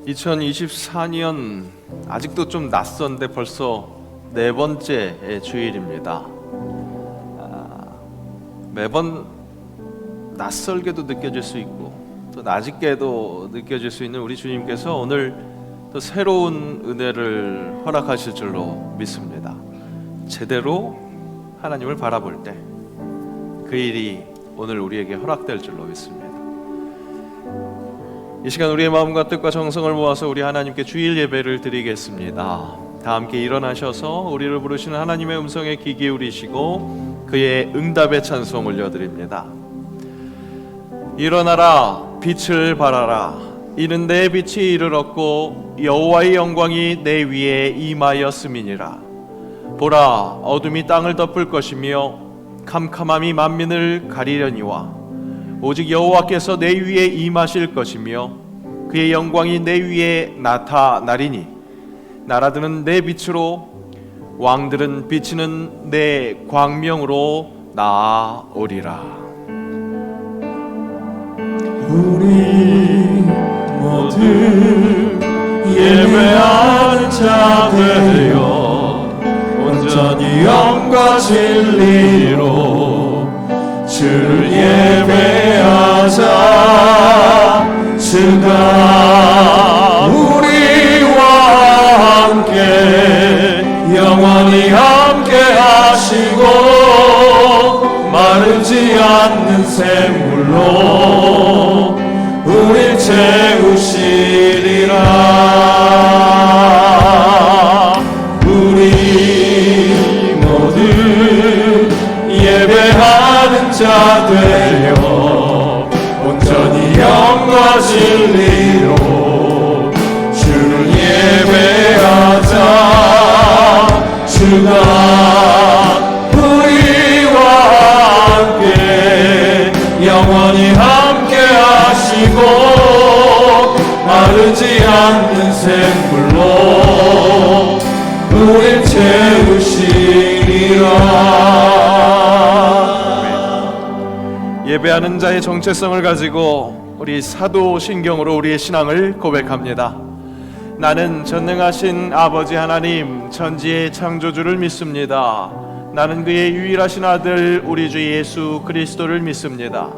2024년 아직도 좀 낯선데 벌써 네 번째 주일입니다. 매번 낯설게도 느껴질 수 있고 또 낯익게도 느껴질 수 있는 우리 주님께서 오늘 또 새로운 은혜를 허락하실 줄로 믿습니다. 제대로 하나님을 바라볼 때 그 일이 오늘 우리에게 허락될 줄로 믿습니다. 이 시간 우리의 마음과 뜻과 정성을 모아서 우리 하나님께 주일 예배를 드리겠습니다. 다 함께 일어나셔서 우리를 부르시는 하나님의 음성에 귀 기울이시고 그의 응답의 찬송 올려드립니다. 일어나라 빛을 발하라 이는 내 빛이 이르렀고 여호와의 영광이 내 위에 임하였음이니라. 보라 어둠이 땅을 덮을 것이며 캄캄함이 만민을 가리려니와 오직 여호와께서 내 위에 임하실 것이며 그의 영광이 내 위에 나타나리니 나라들은 내 빛으로 왕들은 비치는 내 광명으로 나아오리라. 우리 모두 예배하는 자 되어 온전히 영과 진리로 주를 예배하자. 주가 우리와 함께 영원히 함께 하시고 마르지 않는 샘물로 우릴 채우시리라. 우리 모두 예배하는 자 되어 온전히 영과 진리로 주를 예배하자. 주가 우리와 함께 영원히 함께 하시고 마르지 않는 샘물로 우릴 채우시리라. 예배하는 자의 정체성을 가지고 우리 사도신경으로 우리의 신앙을 고백합니다. 나는 전능하신 아버지 하나님 천지의 창조주를 믿습니다. 나는 그의 유일하신 아들 우리 주 예수 그리스도를 믿습니다.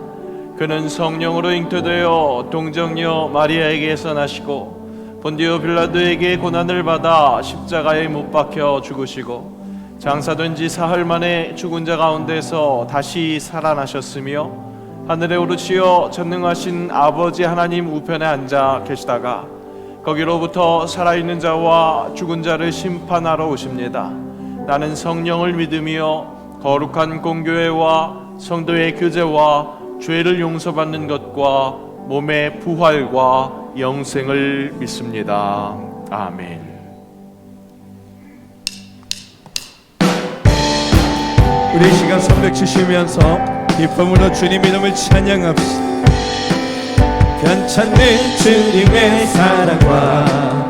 그는 성령으로 잉태되어 동정녀 마리아에게서 나시고 본디오 빌라도에게 고난을 받아 십자가에 못 박혀 죽으시고 장사된 지 사흘 만에 죽은 자 가운데서 다시 살아나셨으며 하늘에 오르시어 전능하신 아버지 하나님 우편에 앉아 계시다가 거기로부터 살아있는 자와 죽은 자를 심판하러 오십니다. 나는 성령을 믿으며 거룩한 공교회와 성도의 교제와 죄를 용서받는 것과 몸의 부활과 영생을 믿습니다. 아멘. 우리 이 시간 선백 주시면서 기쁨으로 주님 이름을 찬양합시다. 변찮는 주님의 사랑과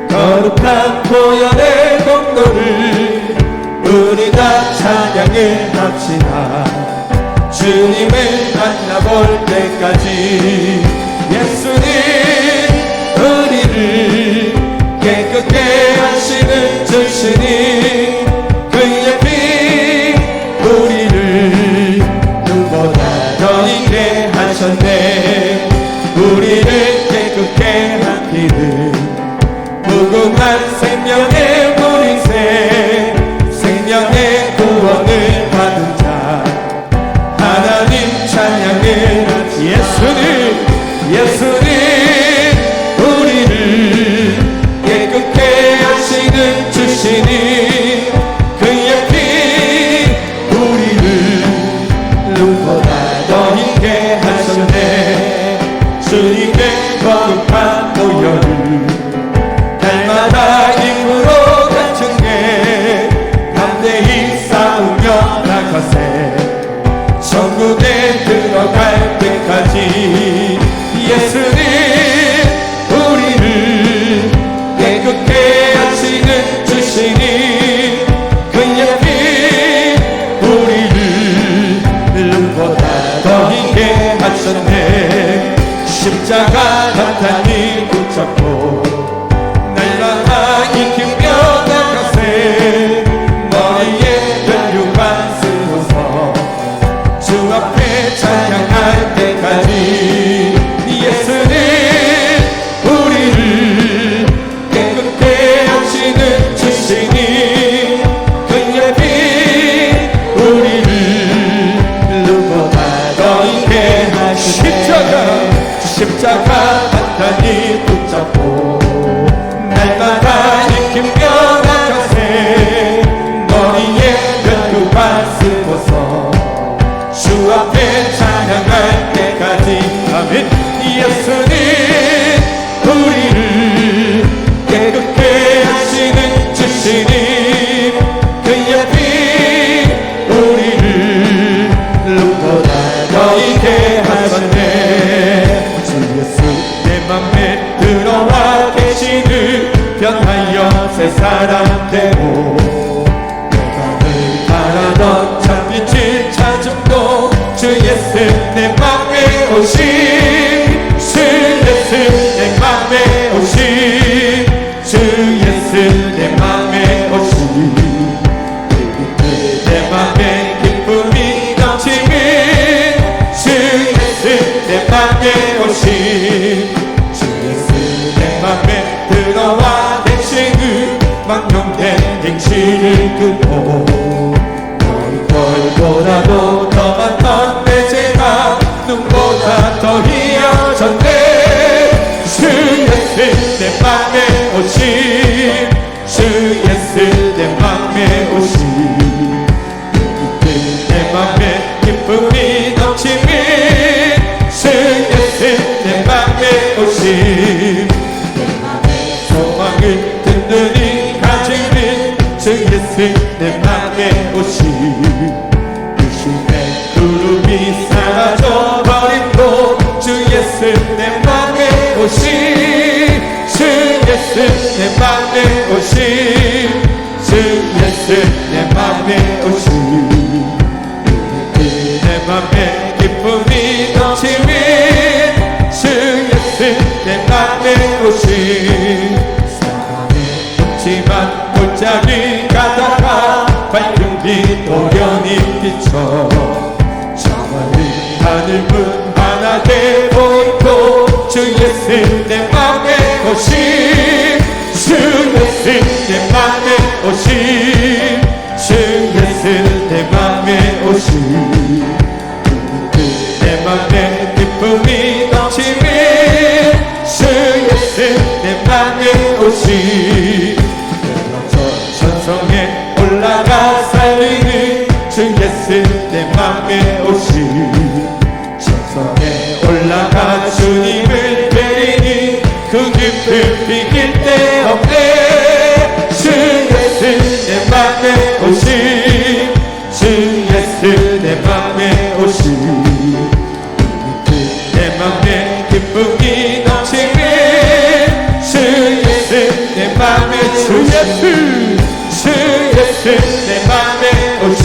거룩한 보혈의 공로를 우리 다 찬양을 합시다. 주님을 만나볼 때까지 예수님 우리를 깨끗게 하시는 주시니 그의 피 우리를 누구보다 더 있게 하셨네. 우리를 깨끗게 한 피는 무궁한 생명의 보리새 생명의 구원을 받은 자 하나님 찬양을 하시. 예수님 우리를 깨끗게 하시는 주시니 그의 피 우리를 누구보다 더 있게 하셨네. 주님의 거룩한 보혈을 날마다 입으로 간증해 담대히 싸우며 나가세. 천국에 들어갈 때까지 예수님 우리를 깨끗게 하시는 주시니 그의 피 우리를 누구보다 더 있게 하셨네. 십자가 나타니 붙잡고 십자가 단단히 붙잡고 날마다 지키며 나가세 머리에 면류관 쓰고서 주 앞에 찬양할 때까지 아멘. 예수님 우리를 깨끗게 하시는 주시님 그의 피 우리를 눈보다 더 있게 하셨네. 주 예수 내 맘에 들어와 계시는 변하여 새 사람 되고 내가 늘 바라던 참빛을 찾음도 주 예수 내 맘에 오심 주 예수 내 맘에 오심 주 예수 내 맘에 오심 내 맘에 기쁨이 넘치는 주 예수 내 맘에 오심 주 예수 내 맘에 들어와 계시는 망령된 행실을 끊고 너희들보다도 더 많던 내 죄가 눈보다 더 희어졌네. 주 예수 내 맘에 오심 주 예수 내 맘에 오심 내 맘에 기쁨이 넘치는 주 예수 내 맘에 오심 내 맘에 소망을 든든히 가지는 주 예수 내 맘에 오심 유심의 구름이 사라져버림도 주 예수 내 맘에 오심 주 예수 내 맘에 오심 주 예수 내 맘에 오심 내 맘에 기쁨이 넘치는 주 예수 내 맘에 오심 사랑에 없지만 골짜기 가다가 밝은 빛 오련히 비춰 정말리 하늘문 환하게 보이고 주 예수 내 맘에 오심 주 예수 내 맘에 오심 주 예수 내 맘에 오심 내 맘에 기쁨이 넘치는 주 예수 내 맘에 오심 천성에 올라가 살리는 주 예수 내 맘에 오심 천성에 올라가 주님을 베리니 그 깊을 비길 데 없네. 주 예수 내 맘에 오심 주 예수 내 맘에 오심 내 맘에 기쁨이 넘치는 주 예수 내 맘에 주 예수 주 예수 내 맘에 오심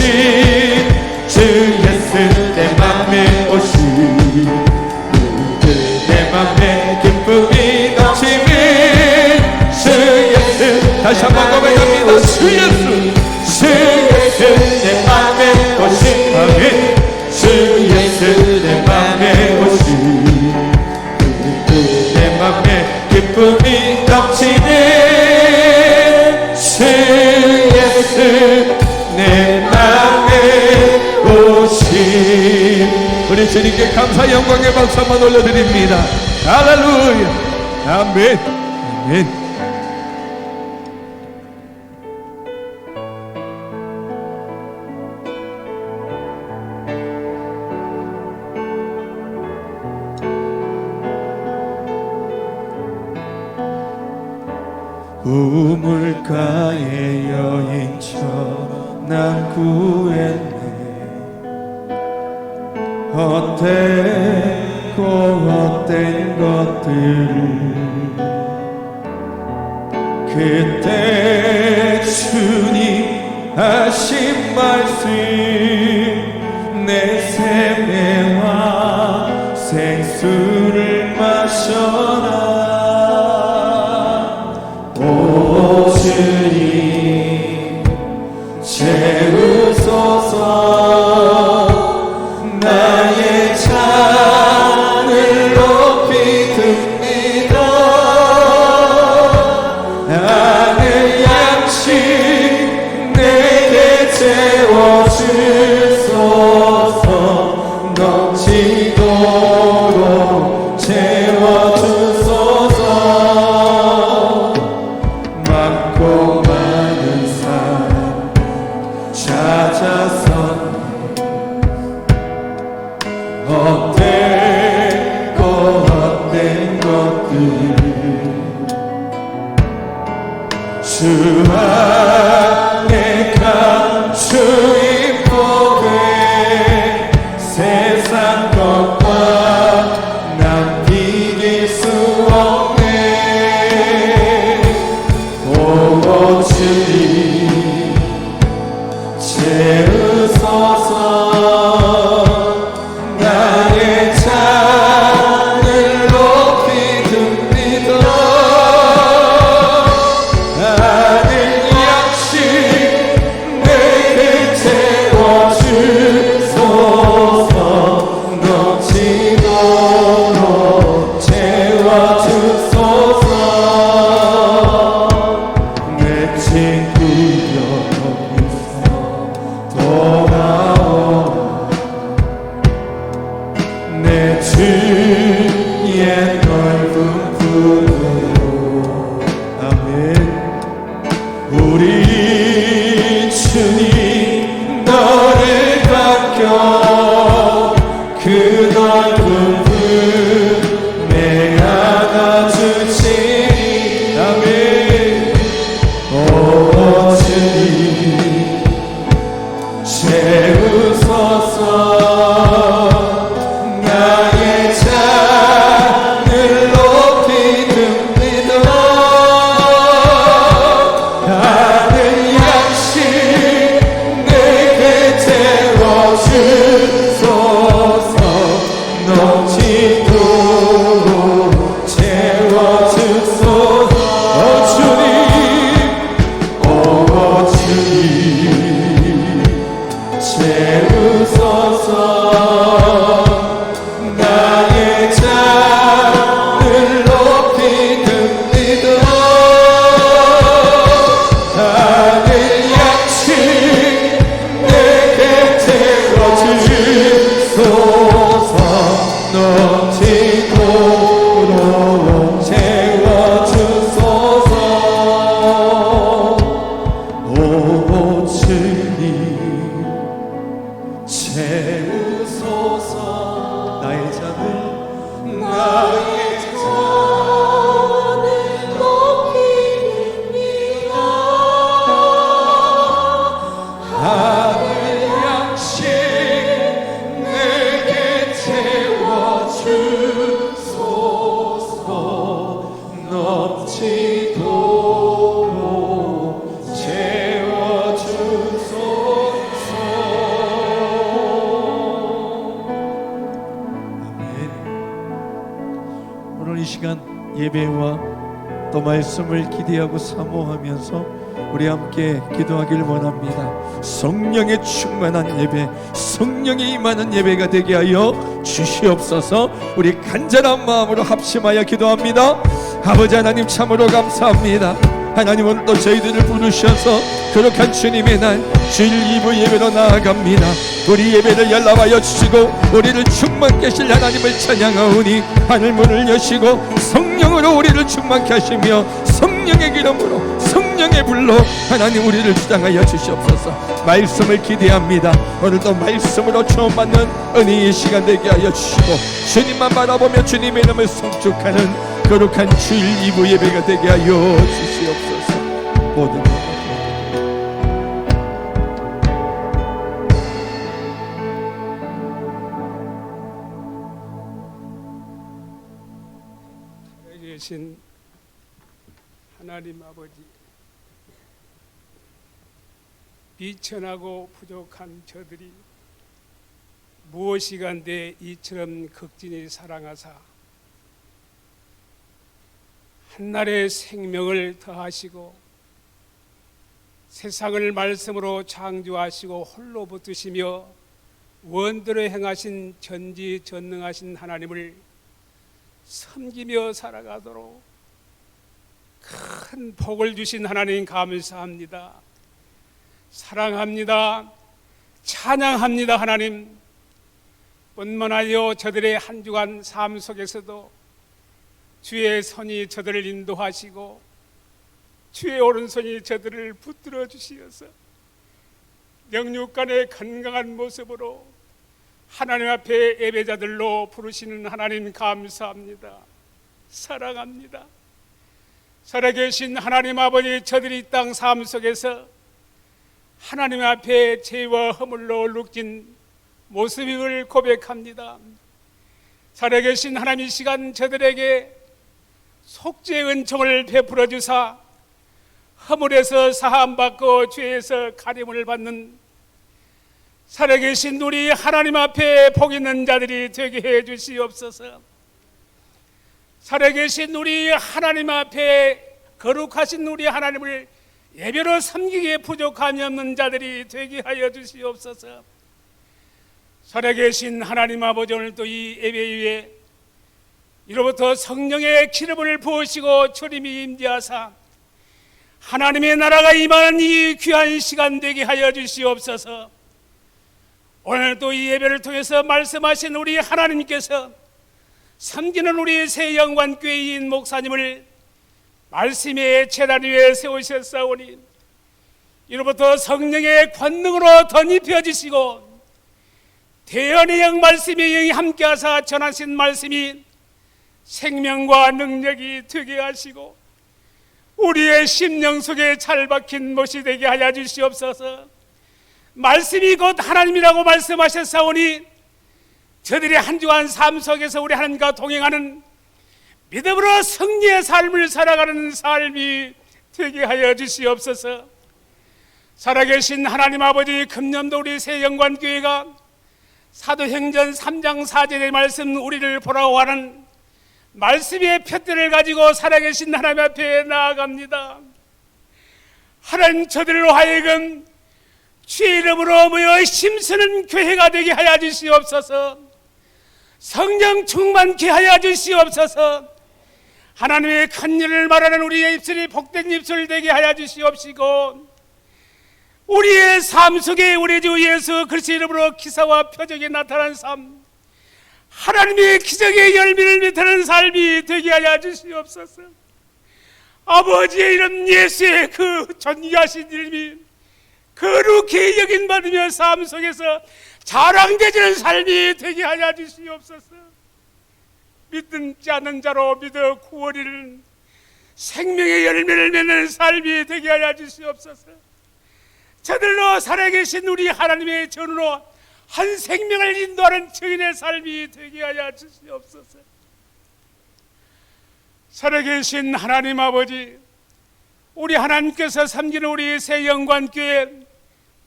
주 예수 내 맘에 오심 내 맘에 기쁨이 넘치는 주 예수 다시 한번 고백합니다. 주 예수 주 예수 내 맘에 오심 아멘 주 예수 내 맘에 오심 내 맘에 기쁨이 넘치는 주 예수 내 맘에 오심. 우리 주님께 감사 영광의 박수 한번 올려드립니다. 할렐루야 아멘 아멘. 우물가의 여인처럼 난 구했네. 헛되고 헛된 것들을 그때 주님 하신 말씀 내 세매와 생수를 마셔라. 오 주님 채우소서. 나의 잔을 높이 듭니다. 하늘 양식 내게 채워주소서. 넘치도록 주 안에 감추인 복을 세상 것과 난 비길 수 없네. 오 주님 채우소서. 나의 잔을 높이 듭니다. 아는 양식 내게 채워주소서. 넘치도록 채워주소서. 내 친구여 거기서 돌아오라. 내 주의 넓은 품으로. 아멘. 우리 주님 너를 맡겨 그 넓은 품에 안아주시니. 아멘. 오 주님 채우소서. 나의 잔을 높이 듭니다. 아는 양식 내게 채워주소서. 넘치도록 채워주소서. 오 주님, 오 주님 채우소서. 나의 잔을 높이 듭니다. 아는 양식 내게 채워주소서. 넘치도록 채워주소서. 오 주님 채우소서. 나의 잔을 높이 듭니다. 하늘 양식 내게 채워주소서. 넘치도록 채워주소서. 아멘. 오늘 이 시간 예배와 또 말씀을 기대하고 사모하면서 우리 함께 기도하길 원합니다. 성령의 충만한 예배, 성령이 임하는 예배가 되게 하여 주시옵소서. 우리 간절한 마음으로 합심하여 기도합니다. 아버지 하나님 참으로 감사합니다. 하나님은 또 저희들을 부르셔서 거룩한 주님의 날 주일 2부 예배로 나아갑니다. 우리 예배를 연락하여 주시고 우리를 충만케 하실 하나님을 찬양하오니 하늘 문을 여시고 성령으로 우리를 충만케 하시며 성령의 기름으로 성령의 불로 하나님 우리를 주장하여 주시옵소서. 말씀을 기대합니다. 오늘도 말씀으로 처음 받는 은혜의 시간 되게 하여 주시고 주님만 바라보며 주님의 이름을 송축하는 거룩한 주일 2부 예배가 되게 하여 주시옵소서. 모든 것 계신 하나님 아버지, 비천하고 부족한 저들이 무엇이간데 이처럼 극진히 사랑하사 한날의 생명을 더하시고 세상을 말씀으로 창조하시고 홀로 붙드시며 원대로 행하신 전지전능하신 하나님을 섬기며 살아가도록 큰 복을 주신 하나님 감사합니다. 사랑합니다. 찬양합니다. 하나님, 뿐만 아니라 저들의 한 주간 삶 속에서도 주의 손이 저들을 인도하시고 주의 오른손이 저들을 붙들어 주시어서 영육간의 건강한 모습으로 하나님 앞에 예배자들로 부르시는 하나님 감사합니다. 사랑합니다. 살아계신 하나님 아버지, 저들이 이 땅 삶 속에서 하나님 앞에 죄와 허물로 얼룩진 모습을 고백합니다. 살아계신 하나님, 이 시간 저들에게 속죄의 은총을 베풀어 주사 허물에서 사함받고 죄에서 가림을 받는 살아계신 우리 하나님 앞에 복 있는 자들이 되게 해 주시옵소서. 살아계신 우리 하나님 앞에 거룩하신 우리 하나님을 예배로 섬기기에 부족함이 없는 자들이 되게 하여 주시옵소서. 살아계신 하나님 아버지, 오늘도 이 예배 위에 이로부터 성령의 기름을 부으시고 주님이 임재하사 하나님의 나라가 임하는 이 귀한 시간 되게 하여 주시옵소서. 오늘도 이 예배를 통해서 말씀하신 우리 하나님께서 섬기는 우리 새영관교회인 목사님을 말씀의 제단 위에 세우셨사오니 이로부터 성령의 권능으로 덧입혀 주시고 대언의 영, 말씀의 영이 함께하사 전하신 말씀이 생명과 능력이 되게 하시고 우리의 심령 속에 잘 박힌 못이 되게 하여 주시옵소서. 말씀이 곧 하나님이라고 말씀하셨사오니 저들이 한 주간 삶 속에서 우리 하나님과 동행하는 믿음으로 승리의 삶을 살아가는 삶이 되게 하여 주시옵소서. 살아계신 하나님 아버지, 금년도 우리 새영관교회가 사도행전 3장 4절의 말씀, 우리를 보라고 하는 말씀의 표대를 가지고 살아계신 하나님 앞에 나아갑니다. 하나님, 저들로 하여금 주의 이름으로 모여 힘쓰는 교회가 되게 하여 주시옵소서. 성령 충만케 하여 주시옵소서. 하나님의 큰 일을 말하는 우리의 입술이 복된 입술 되게 하여 주시옵시고 우리의 삶 속에 우리 주 예수 그리스도 이름으로 기사와 표적이 나타난 삶, 하나님의 기적의 열매를 맺는 삶이 되게 하여 주시옵소서. 아버지의 이름 예수의 그 존귀하신 이름이 거룩히 여김받으며 삶 속에서 자랑되지는 삶이 되게 하여 주시옵소서. 믿지 않는 자로 믿어 구원이는 생명의 열매를 맺는 삶이 되게 하여 주시옵소서. 저들로 살아계신 우리 하나님의 전으로 한 생명을 인도하는 증인의 삶이 되게 하여 주시옵소서. 살아계신 하나님 아버지, 우리 하나님께서 섬기는 우리 새영관교회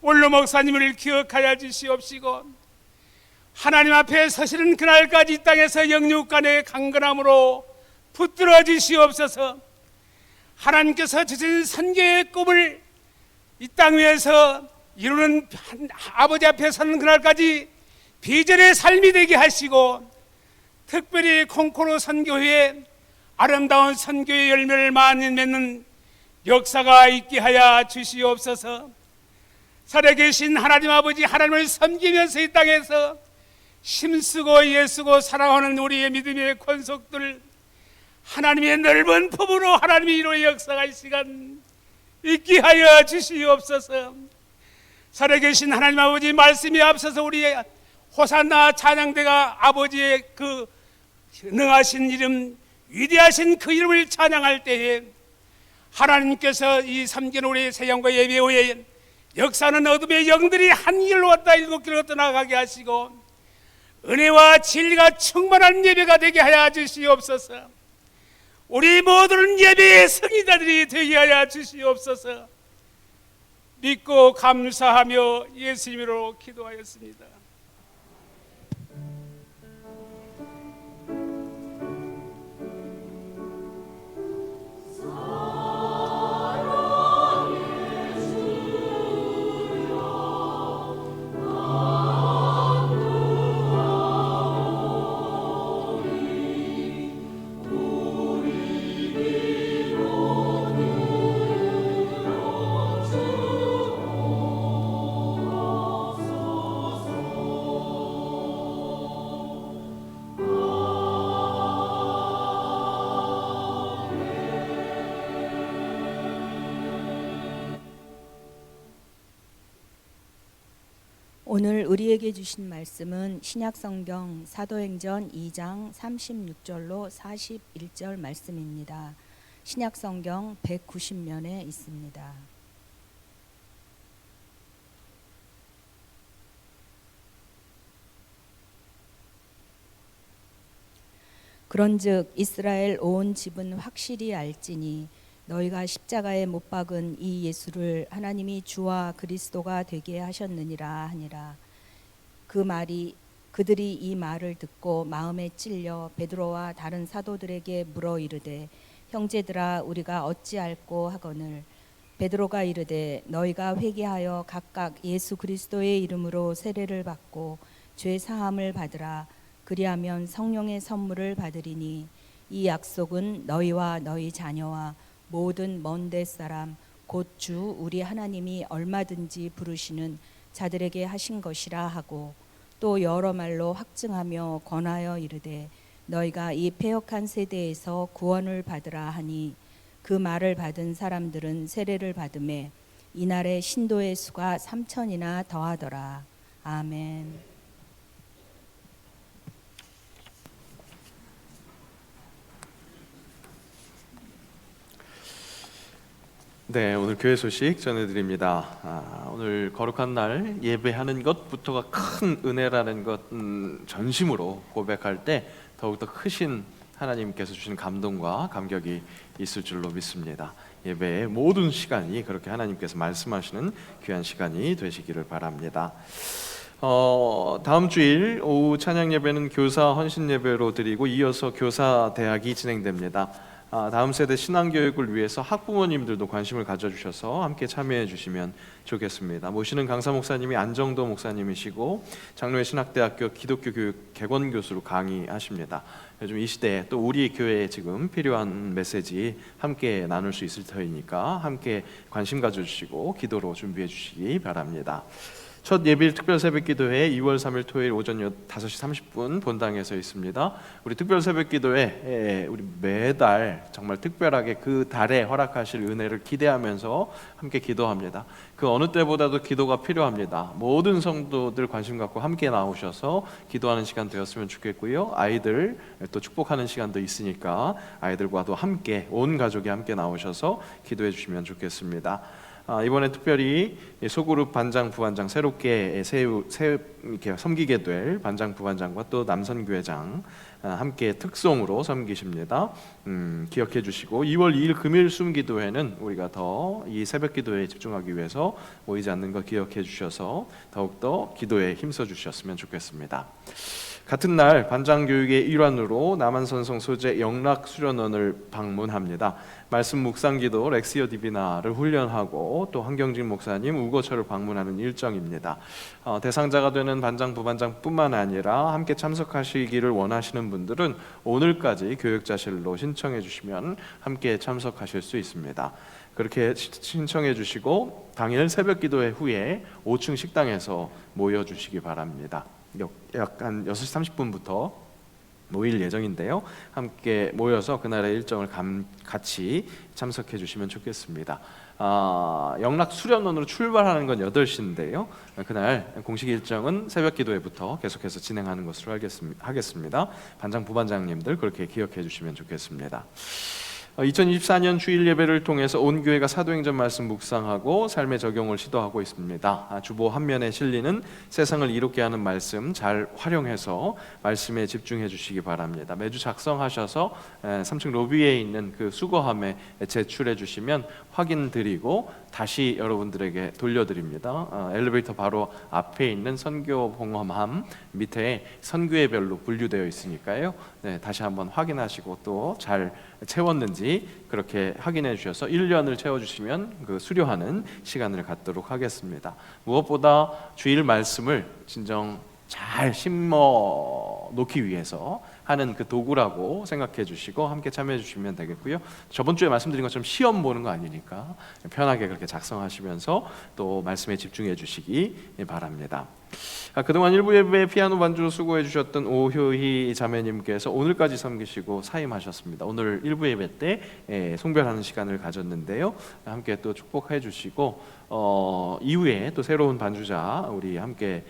원로 목사님을 기억하여 주시옵시고 하나님 앞에 서시는 그날까지 이 땅에서 영육간의 강건함으로 붙들어 주시옵소서. 하나님께서 주신 선교의 꿈을 이 땅 위에서 이루는 아버지 앞에 서는 그날까지 비전의 삶이 되게 하시고 특별히 콩코르 선교회에 아름다운 선교의 열매를 많이 맺는 역사가 있게 하여 주시옵소서. 살아계신 하나님 아버지, 하나님을 섬기면서 이 땅에서 힘쓰고 예쓰고 사랑하는 우리의 믿음의 권속들, 하나님의 넓은 품으로 하나님의 이루의 역사가 이 시간 있게 하여 주시옵소서. 살아계신 하나님 아버지, 말씀에 앞서서 우리의 호산나 찬양대가 아버지의 그 능하신 이름, 위대하신 그 이름을 찬양할 때에 하나님께서 이 삼긴 우리 세상과 예배 후에 역사는 어둠의 영들이 한 길로 왔다 일곱 길로 떠나가게 하시고 은혜와 진리가 충만한 예배가 되게 하여 주시옵소서. 우리 모두는 예배의 승리자들이 되게 하여 주시옵소서. 믿고 감사하며 예수님으로 기도하였습니다. 오늘 우리에게 주신 말씀은 신약성경 사도행전 2장 36절로 41절 말씀입니다. 신약성경 190면에 있습니다. 그런즉 이스라엘 온 집은 확실히 알지니 너희가 십자가에 못 박은 이 예수를 하나님이 주와 그리스도가 되게 하셨느니라 하니라. 그들이 이 말을 듣고 마음에 찔려 베드로와 다른 사도들에게 물어 이르되 형제들아 우리가 어찌할꼬 하거늘 베드로가 이르되 너희가 회개하여 각각 예수 그리스도의 이름으로 세례를 받고 죄 사함을 받으라. 그리하면 성령의 선물을 받으리니 이 약속은 너희와 너희 자녀와 모든 먼데 사람 곧 주 우리 하나님이 얼마든지 부르시는 자들에게 하신 것이라 하고 또 여러 말로 확증하며 권하여 이르되 너희가 이 패역한 세대에서 구원을 받으라 하니 그 말을 받은 사람들은 세례를 받음에 이날에 신도의 수가 3,000이나 더하더라. 아멘. 네, 오늘 교회 소식 전해드립니다. 오늘 거룩한 날 예배하는 것부터가 큰 은혜라는 것 전심으로 고백할 때 더욱더 크신 하나님께서 주신 감동과 감격이 있을 줄로 믿습니다. 예배의 모든 시간이 그렇게 하나님께서 말씀하시는 귀한 시간이 되시기를 바랍니다. 다음 주일 오후 찬양 예배는 교사 헌신 예배로 드리고 이어서 교사 대학이 진행됩니다. 다음 세대 신앙교육을 위해서 학부모님들도 관심을 가져주셔서 함께 참여해 주시면 좋겠습니다. 모시는 강사 목사님이 안정도 목사님이시고 장로회 신학대학교 기독교 교육 개건 교수로 강의하십니다. 요즘 이 시대에 또 우리 교회에 지금 필요한 메시지 함께 나눌 수 있을 터이니까 함께 관심 가져주시고 기도로 준비해 주시기 바랍니다. 첫 예bil 특별 새벽 기도회 2월 3일 토요일 오전 5시 30분 본당에서 있습니다. 우리 특별 새벽 기도회 우리 매달 정말 특별하게 그 달에 허락하실 은혜를 기대하면서 함께 기도합니다. 그 어느 때보다도 기도가 필요합니다. 모든 성도들 관심 갖고 함께 나오셔서 기도하는 시간 되었으면 좋겠고요. 아이들 또 축복하는 시간도 있으니까 아이들과도 함께 온 가족이 함께 나오셔서 기도해 주시면 좋겠습니다. 이번에 특별히 소그룹 반장, 부반장 새롭게 이렇게 섬기게 될 반장, 부반장과 또 남선교회장 함께 특송으로 섬기십니다. 기억해 주시고 2월 2일 금일 숨기도회는 우리가 더 이 새벽 기도에 집중하기 위해서 모이지 않는 거 기억해 주셔서 더욱더 기도에 힘써 주셨으면 좋겠습니다. 같은 날 반장 교육의 일환으로 남한선성 소재 영락수련원을 방문합니다. 말씀 묵상기도 렉시오 디비나를 훈련하고 또 황경진 목사님 우거처를 방문하는 일정입니다. 대상자가 되는 반장 부반장뿐만 아니라 함께 참석하시기를 원하시는 분들은 오늘까지 교육자실로 신청해 주시면 함께 참석하실 수 있습니다. 그렇게 신청해 주시고 당일 새벽 기도회 후에 5층 식당에서 모여 주시기 바랍니다. 약 한 6시 30분부터 모일 예정인데요. 함께 모여서 그날의 일정을 같이 참석해 주시면 좋겠습니다. 영락 수련원으로 출발하는 건 8시인데요. 그날 공식 일정은 새벽 기도회부터 계속해서 진행하는 것으로 하겠습니다. 반장 부반장님들 그렇게 기억해 주시면 좋겠습니다. 2024년 주일 예배를 통해서 온 교회가 사도행전 말씀 묵상하고 삶의 적용을 시도하고 있습니다. 주보 한 면에 실리는 세상을 이롭게 하는 말씀 잘 활용해서 말씀에 집중해 주시기 바랍니다. 매주 작성하셔서 3층 로비에 있는 그 수거함에 제출해 주시면 확인 드리고 다시 여러분들에게 돌려드립니다. 엘리베이터 바로 앞에 있는 선교 봉험함 밑에 선교회별로 분류되어 있으니까요. 다시 한번 확인하시고 또 잘 채웠는지 그렇게 확인해 주셔서 1년을 채워주시면 그 수료하는 시간을 갖도록 하겠습니다. 무엇보다 주일 말씀을 진정 잘 심어 놓기 위해서 하는 그 도구라고 생각해 주시고 함께 참여해 주시면 되겠고요. 저번 주에 말씀드린 것처럼 시험 보는 거 아니니까 편하게 그렇게 작성하시면서 또 말씀에 집중해 주시기 바랍니다. 그동안 일부 예배 피아노 반주 수고해 주셨던 오효희 자매님께서 오늘까지 섬기시고 사임하셨습니다. 오늘 일부 예배 때 송별하는 시간을 가졌는데요. 함께 또 축복해 주시고 이후에 또 새로운 반주자 우리 함께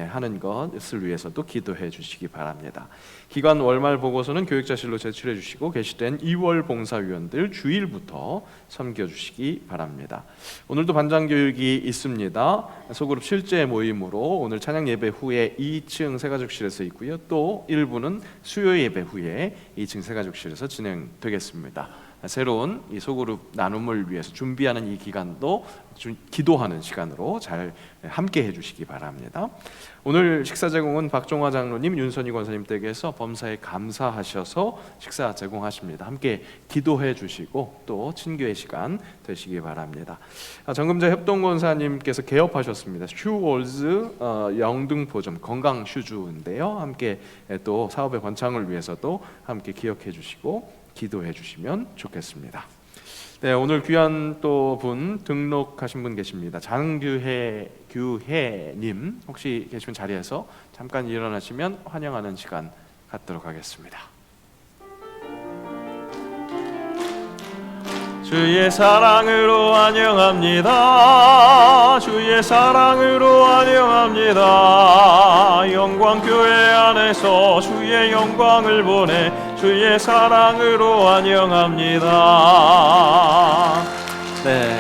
하는 것을 위해서 또 기도해 주시기 바랍니다. 기관 월말 보고서는 교육자실로 제출해 주시고 게시된 2월 봉사위원들 주일부터 섬겨 주시기 바랍니다. 오늘도 반장 교육이 있습니다. 소그룹 실제 모임으로 오늘 찬양 예배 후에 2층 새가족실에서 있고요. 또 일부는 수요 예배 후에 2층 새가족실에서 진행되겠습니다. 새로운 이 소그룹 나눔을 위해서 준비하는 이 기간도 기도하는 시간으로 잘 함께 해주시기 바랍니다. 오늘 식사 제공은 박종화 장로님, 윤선희 권사님 댁에서 범사에 감사하셔서 식사 제공하십니다. 함께 기도해 주시고 또 친교의 시간 되시기 바랍니다. 정금자 협동권사님께서 개업하셨습니다. 슈월즈 영등포점 건강 슈즈인데요. 함께 또 사업의 번창을 위해서도 함께 기억해 주시고 기도해 주시면 좋겠습니다. 네, 오늘 귀한 또 분 등록하신 분 계십니다. 장규혜님 혹시 계시면 자리에서 잠깐 일어나시면 환영하는 시간 갖도록 하겠습니다. 주의 사랑으로 환영합니다. 주의 사랑으로 환영합니다. 영광교회 안에서 주의 영광을 보내 주의 사랑으로 환영합니다. 네,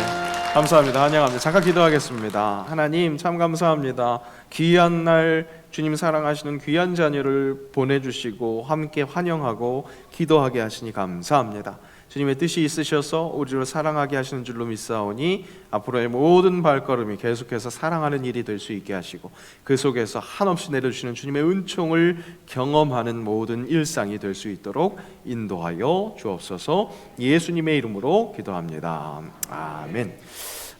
감사합니다. 환영합니다. 잠깐 기도하겠습니다. 하나님 참 감사합니다. 귀한 날 주님 사랑하시는 귀한 자녀를 보내주시고 함께 환영하고 기도하게 하시니 감사합니다. 주님의 뜻이 있으셔서 우리를 사랑하게 하시는 줄로 믿사오니 앞으로의 모든 발걸음이 계속해서 사랑하는 일이 될 수 있게 하시고 그 속에서 한없이 내려주시는 주님의 은총을 경험하는 모든 일상이 될 수 있도록 인도하여 주옵소서. 예수님의 이름으로 기도합니다. 아멘.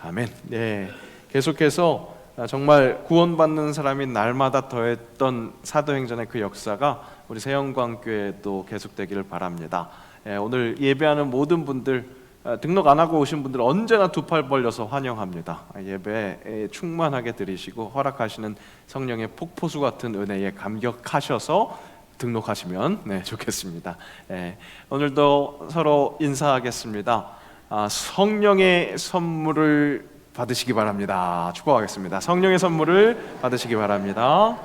아멘. 네, 계속해서 정말 구원받는 사람이 날마다 더했던 사도행전의 그 역사가 우리 새영광교회도 계속되기를 바랍니다. 오늘 예배하는 모든 분들 등록 안 하고 오신 분들 언제나 두 팔 벌려서 환영합니다. 예배 충만하게 드리시고 허락하시는 성령의 폭포수 같은 은혜에 감격하셔서 등록하시면 좋겠습니다. 오늘도 서로 인사하겠습니다. 성령의 선물을 받으시기 바랍니다. 축복하겠습니다. 성령의 선물을 받으시기 바랍니다.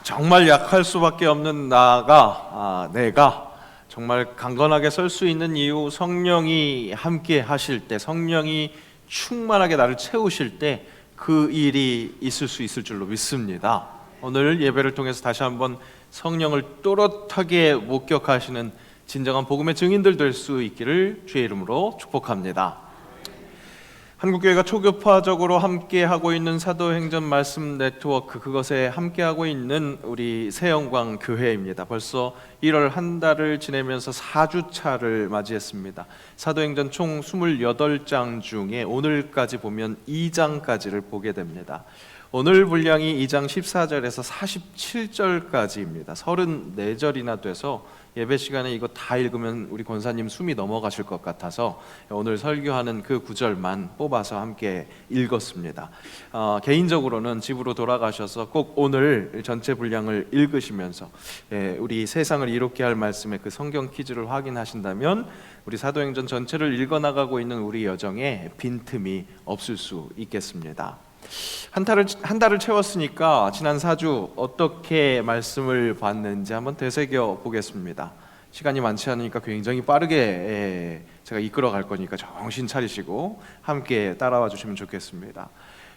정말 약할 수밖에 없는 내가 정말 강건하게 설 수 있는 이유, 성령이 함께 하실 때, 성령이 충만하게 나를 채우실 때 그 일이 있을 수 있을 줄로 믿습니다. 오늘 예배를 통해서 다시 한번 성령을 또렷하게 목격하시는 진정한 복음의 증인들 될 수 있기를 주의 이름으로 축복합니다. 한국교회가 초교파적으로 함께하고 있는 사도행전 말씀 네트워크, 그것에 함께하고 있는 우리 새영광 교회입니다. 벌써 1월 한 달을 지내면서 4주차를 맞이했습니다. 사도행전 총 28장 중에 오늘까지 보면 2장까지를 보게 됩니다. 오늘 분량이 2장 14절에서 47절까지입니다. 34절이나 돼서 예배 시간에 이거 다 읽으면 우리 권사님 숨이 넘어가실 것 같아서 오늘 설교하는 그 구절만 뽑아서 함께 읽었습니다. 개인적으로는 집으로 돌아가셔서 꼭 오늘 전체 분량을 읽으시면서 우리 세상을 이롭게 할 말씀의 그 성경 퀴즈를 확인하신다면 우리 사도행전 전체를 읽어나가고 있는 우리 여정에 빈틈이 없을 수 있겠습니다. 한 달을 채웠으니까 지난 4주 어떻게 말씀을 봤는지 한번 되새겨 보겠습니다. 시간이 많지 않으니까 굉장히 빠르게 제가 이끌어 갈 거니까 정신 차리시고 함께 따라와 주시면 좋겠습니다.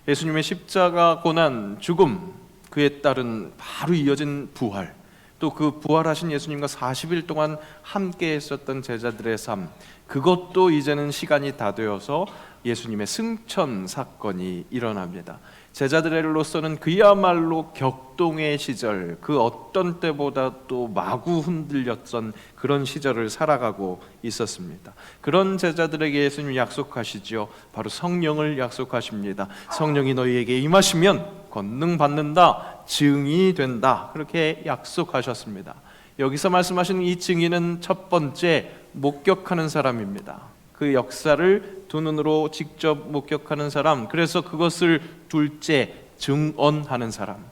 예수님의 십자가, 고난, 죽음, 그에 따른 바로 이어진 부활, 또 그 부활하신 예수님과 40일 동안 함께 했었던 제자들의 삶, 그것도 이제는 시간이 다 되어서 예수님의 승천 사건이 일어납니다. 제자들로서는 그야말로 격동의 시절, 그 어떤 때보다 또 마구 흔들렸던 그런 시절을 살아가고 있었습니다. 그런 제자들에게 예수님이 약속하시죠. 바로 성령을 약속하십니다. 성령이 너희에게 임하시면 권능 받는다, 증인이 된다, 그렇게 약속하셨습니다. 여기서 말씀하시는 이 증인은 첫 번째 목격하는 사람입니다. 그 역사를 두 눈으로 직접 목격하는 사람, 그래서 그것을 둘째 증언하는 사람,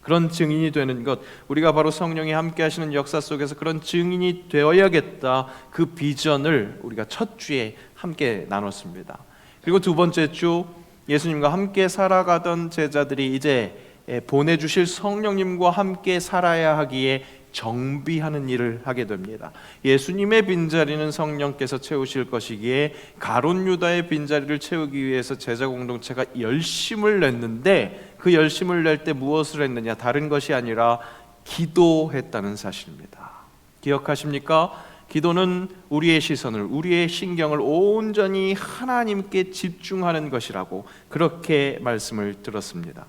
그런 증인이 되는 것, 우리가 바로 성령이 함께 하시는 역사 속에서 그런 증인이 되어야겠다, 그 비전을 우리가 첫 주에 함께 나눴습니다. 그리고 두 번째 주, 예수님과 함께 살아가던 제자들이 이제 보내주실 성령님과 함께 살아야 하기에 정비하는 일을 하게 됩니다. 예수님의 빈자리는 성령께서 채우실 것이기에 가룟 유다의 빈자리를 채우기 위해서 제자 공동체가 열심을 냈는데, 그 열심을 낼 때 무엇을 했느냐, 다른 것이 아니라 기도했다는 사실입니다. 기억하십니까? 기도는 우리의 시선을, 우리의 신경을 온전히 하나님께 집중하는 것이라고 그렇게 말씀을 들었습니다.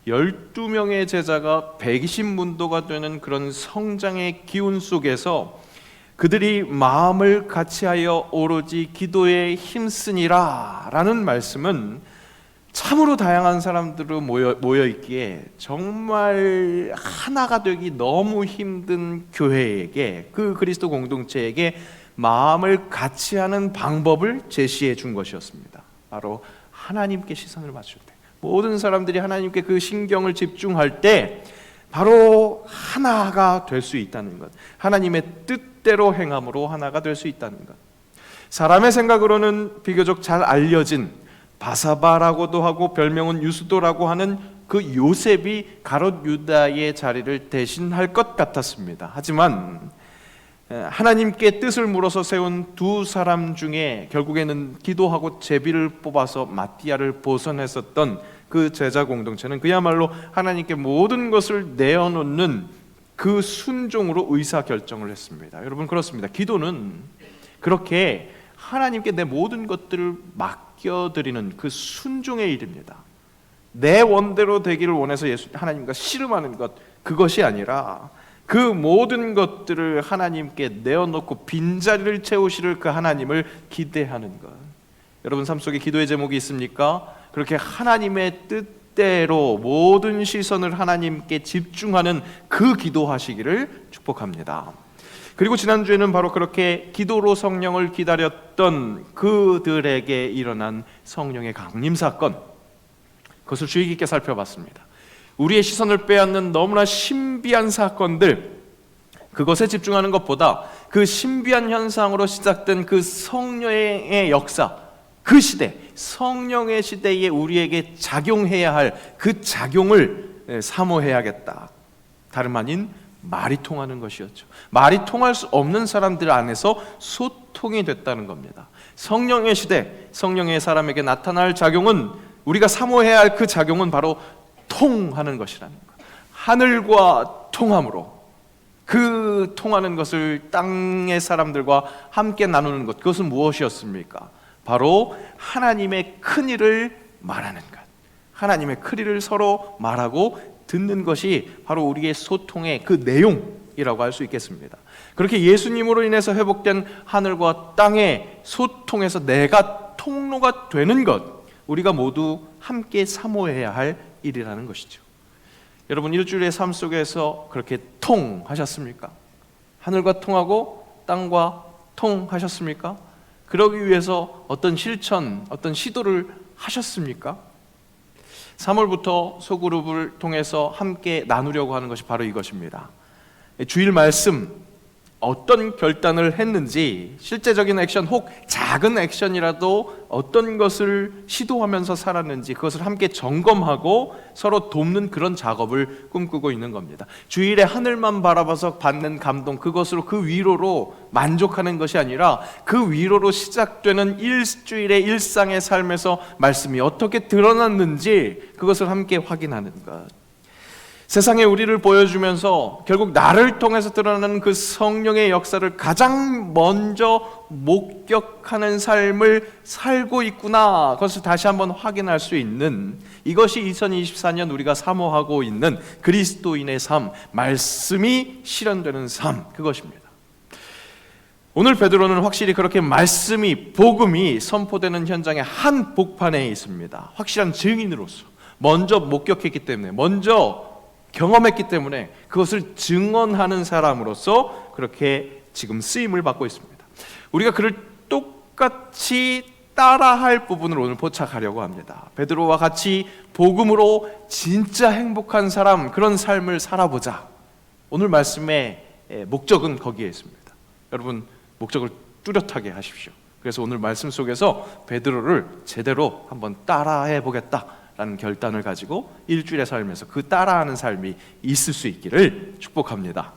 12명의 제자가 120문도가 되는 그런 성장의 기운 속에서 그들이 마음을 같이하여 오로지 기도에 힘쓰니라 라는 말씀은 참으로 다양한 사람들로 모여 있기에 정말 하나가 되기 너무 힘든 교회에게, 그 그리스도 공동체에게 마음을 같이하는 방법을 제시해 준 것이었습니다. 바로 하나님께 시선을 맞출 때, 모든 사람들이 하나님께 그 신경을 집중할 때 바로 하나가 될 수 있다는 것, 하나님의 뜻대로 행함으로 하나가 될 수 있다는 것. 사람의 생각으로는 비교적 잘 알려진 바사바라고도 하고 별명은 유스도라고 하는 그 요셉이 가롯 유다의 자리를 대신할 것 같았습니다. 하지만 하나님께 뜻을 물어서 세운 두 사람 중에 결국에는 기도하고 제비를 뽑아서 마띠아를 보선했었던 그 제자 공동체는 그야말로 하나님께 모든 것을 내어놓는 그 순종으로 의사결정을 했습니다. 여러분, 그렇습니다. 기도는 그렇게 하나님께 내 모든 것들을 맡겨드리는 그 순종의 일입니다. 내 원대로 되기를 원해서 하나님과 씨름하는 것, 그것이 아니라 그 모든 것들을 하나님께 내어놓고 빈자리를 채우시를 그 하나님을 기대하는 것. 여러분 삶 속에 기도의 제목이 있습니까? 그렇게 하나님의 뜻대로 모든 시선을 하나님께 집중하는 그 기도하시기를 축복합니다. 그리고 지난주에는 바로 그렇게 기도로 성령을 기다렸던 그들에게 일어난 성령의 강림 사건, 그것을 주의 깊게 살펴봤습니다. 우리의 시선을 빼앗는 너무나 신비한 사건들, 그것에 집중하는 것보다 그 신비한 현상으로 시작된 그 성령의 역사, 그 시대, 성령의 시대에 우리에게 작용해야 할 그 작용을 사모해야겠다. 다름 아닌 말이 통하는 것이었죠. 말이 통할 수 없는 사람들 안에서 소통이 됐다는 겁니다. 성령의 시대, 성령의 사람에게 나타날 작용은, 우리가 사모해야 할 그 작용은 바로 통하는 것이라는 것. 하늘과 통함으로 그 통하는 것을 땅의 사람들과 함께 나누는 것, 그것은 무엇이었습니까? 바로 하나님의 큰 일을 말하는 것, 하나님의 큰 일을 서로 말하고 듣는 것이 바로 우리의 소통의 그 내용이라고 할 수 있겠습니다. 그렇게 예수님으로 인해서 회복된 하늘과 땅의 소통에서 내가 통로가 되는 것, 우리가 모두 함께 사모해야 할 일이라는 것이죠. 여러분, 일주일의 삶 속에서 그렇게 통하셨습니까? 하늘과 통하고 땅과 통하셨습니까? 그러기 위해서 어떤 실천, 어떤 시도를 하셨습니까? 3월부터 소그룹을 통해서 함께 나누려고 하는 것이 바로 이것입니다. 주일 말씀, 어떤 결단을 했는지, 실제적인 액션 혹 작은 액션이라도 어떤 것을 시도하면서 살았는지 그것을 함께 점검하고 서로 돕는 그런 작업을 꿈꾸고 있는 겁니다. 주일에 하늘만 바라봐서 받는 감동, 그것으로 그 위로로 만족하는 것이 아니라 그 위로로 시작되는 일주일의 일상의 삶에서 말씀이 어떻게 드러났는지 그것을 함께 확인하는 것. 세상에 우리를 보여주면서 결국 나를 통해서 드러나는 그 성령의 역사를 가장 먼저 목격하는 삶을 살고 있구나, 그것을 다시 한번 확인할 수 있는, 이것이 2024년 우리가 사모하고 있는 그리스도인의 삶, 말씀이 실현되는 삶, 그것입니다. 오늘 베드로는 확실히 그렇게 말씀이, 복음이 선포되는 현장의 한 복판에 있습니다. 확실한 증인으로서 먼저 목격했기 때문에, 먼저 경험했기 때문에 그것을 증언하는 사람으로서 그렇게 지금 쓰임을 받고 있습니다. 우리가 그를 똑같이 따라할 부분을 오늘 포착하려고 합니다. 베드로와 같이 복음으로 진짜 행복한 사람, 그런 삶을 살아보자. 오늘 말씀의 목적은 거기에 있습니다. 여러분, 목적을 뚜렷하게 하십시오. 그래서 오늘 말씀 속에서 베드로를 제대로 한번 따라해 보겠다 라는 결단을 가지고 일주일의 삶에서 그 따라하는 삶이 있을 수 있기를 축복합니다.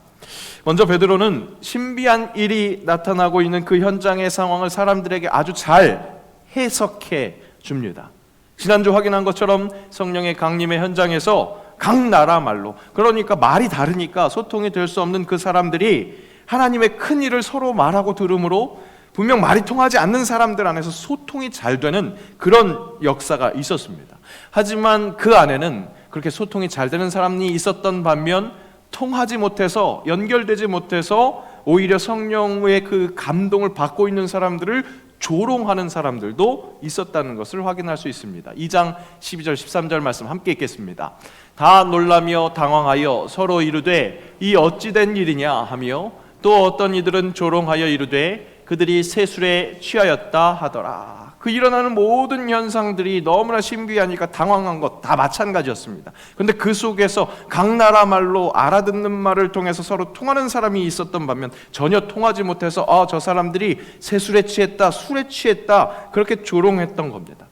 먼저 베드로는 신비한 일이 나타나고 있는 그 현장의 상황을 사람들에게 아주 잘 해석해 줍니다. 지난주 확인한 것처럼 성령의 강림의 현장에서 각 나라 말로, 그러니까 말이 다르니까 소통이 될 수 없는 그 사람들이 하나님의 큰 일을 서로 말하고 들음으로 분명 말이 통하지 않는 사람들 안에서 소통이 잘 되는 그런 역사가 있었습니다. 하지만 그 안에는 그렇게 소통이 잘 되는 사람이 있었던 반면 통하지 못해서, 연결되지 못해서 오히려 성령의 그 감동을 받고 있는 사람들을 조롱하는 사람들도 있었다는 것을 확인할 수 있습니다. 2장 12절 13절 말씀 함께 읽겠습니다. 다 놀라며 당황하여 서로 이르되 이 어찌 된 일이냐 하며 또 어떤 이들은 조롱하여 이르되 그들이 세술에 취하였다 하더라. 그 일어나는 모든 현상들이 너무나 신비하니까 당황한 것 다 마찬가지였습니다. 그런데 그 속에서 각 나라 말로 알아듣는 말을 통해서 서로 통하는 사람이 있었던 반면 전혀 통하지 못해서 저 사람들이 세술에 취했다, 술에 취했다, 그렇게 조롱했던 겁니다.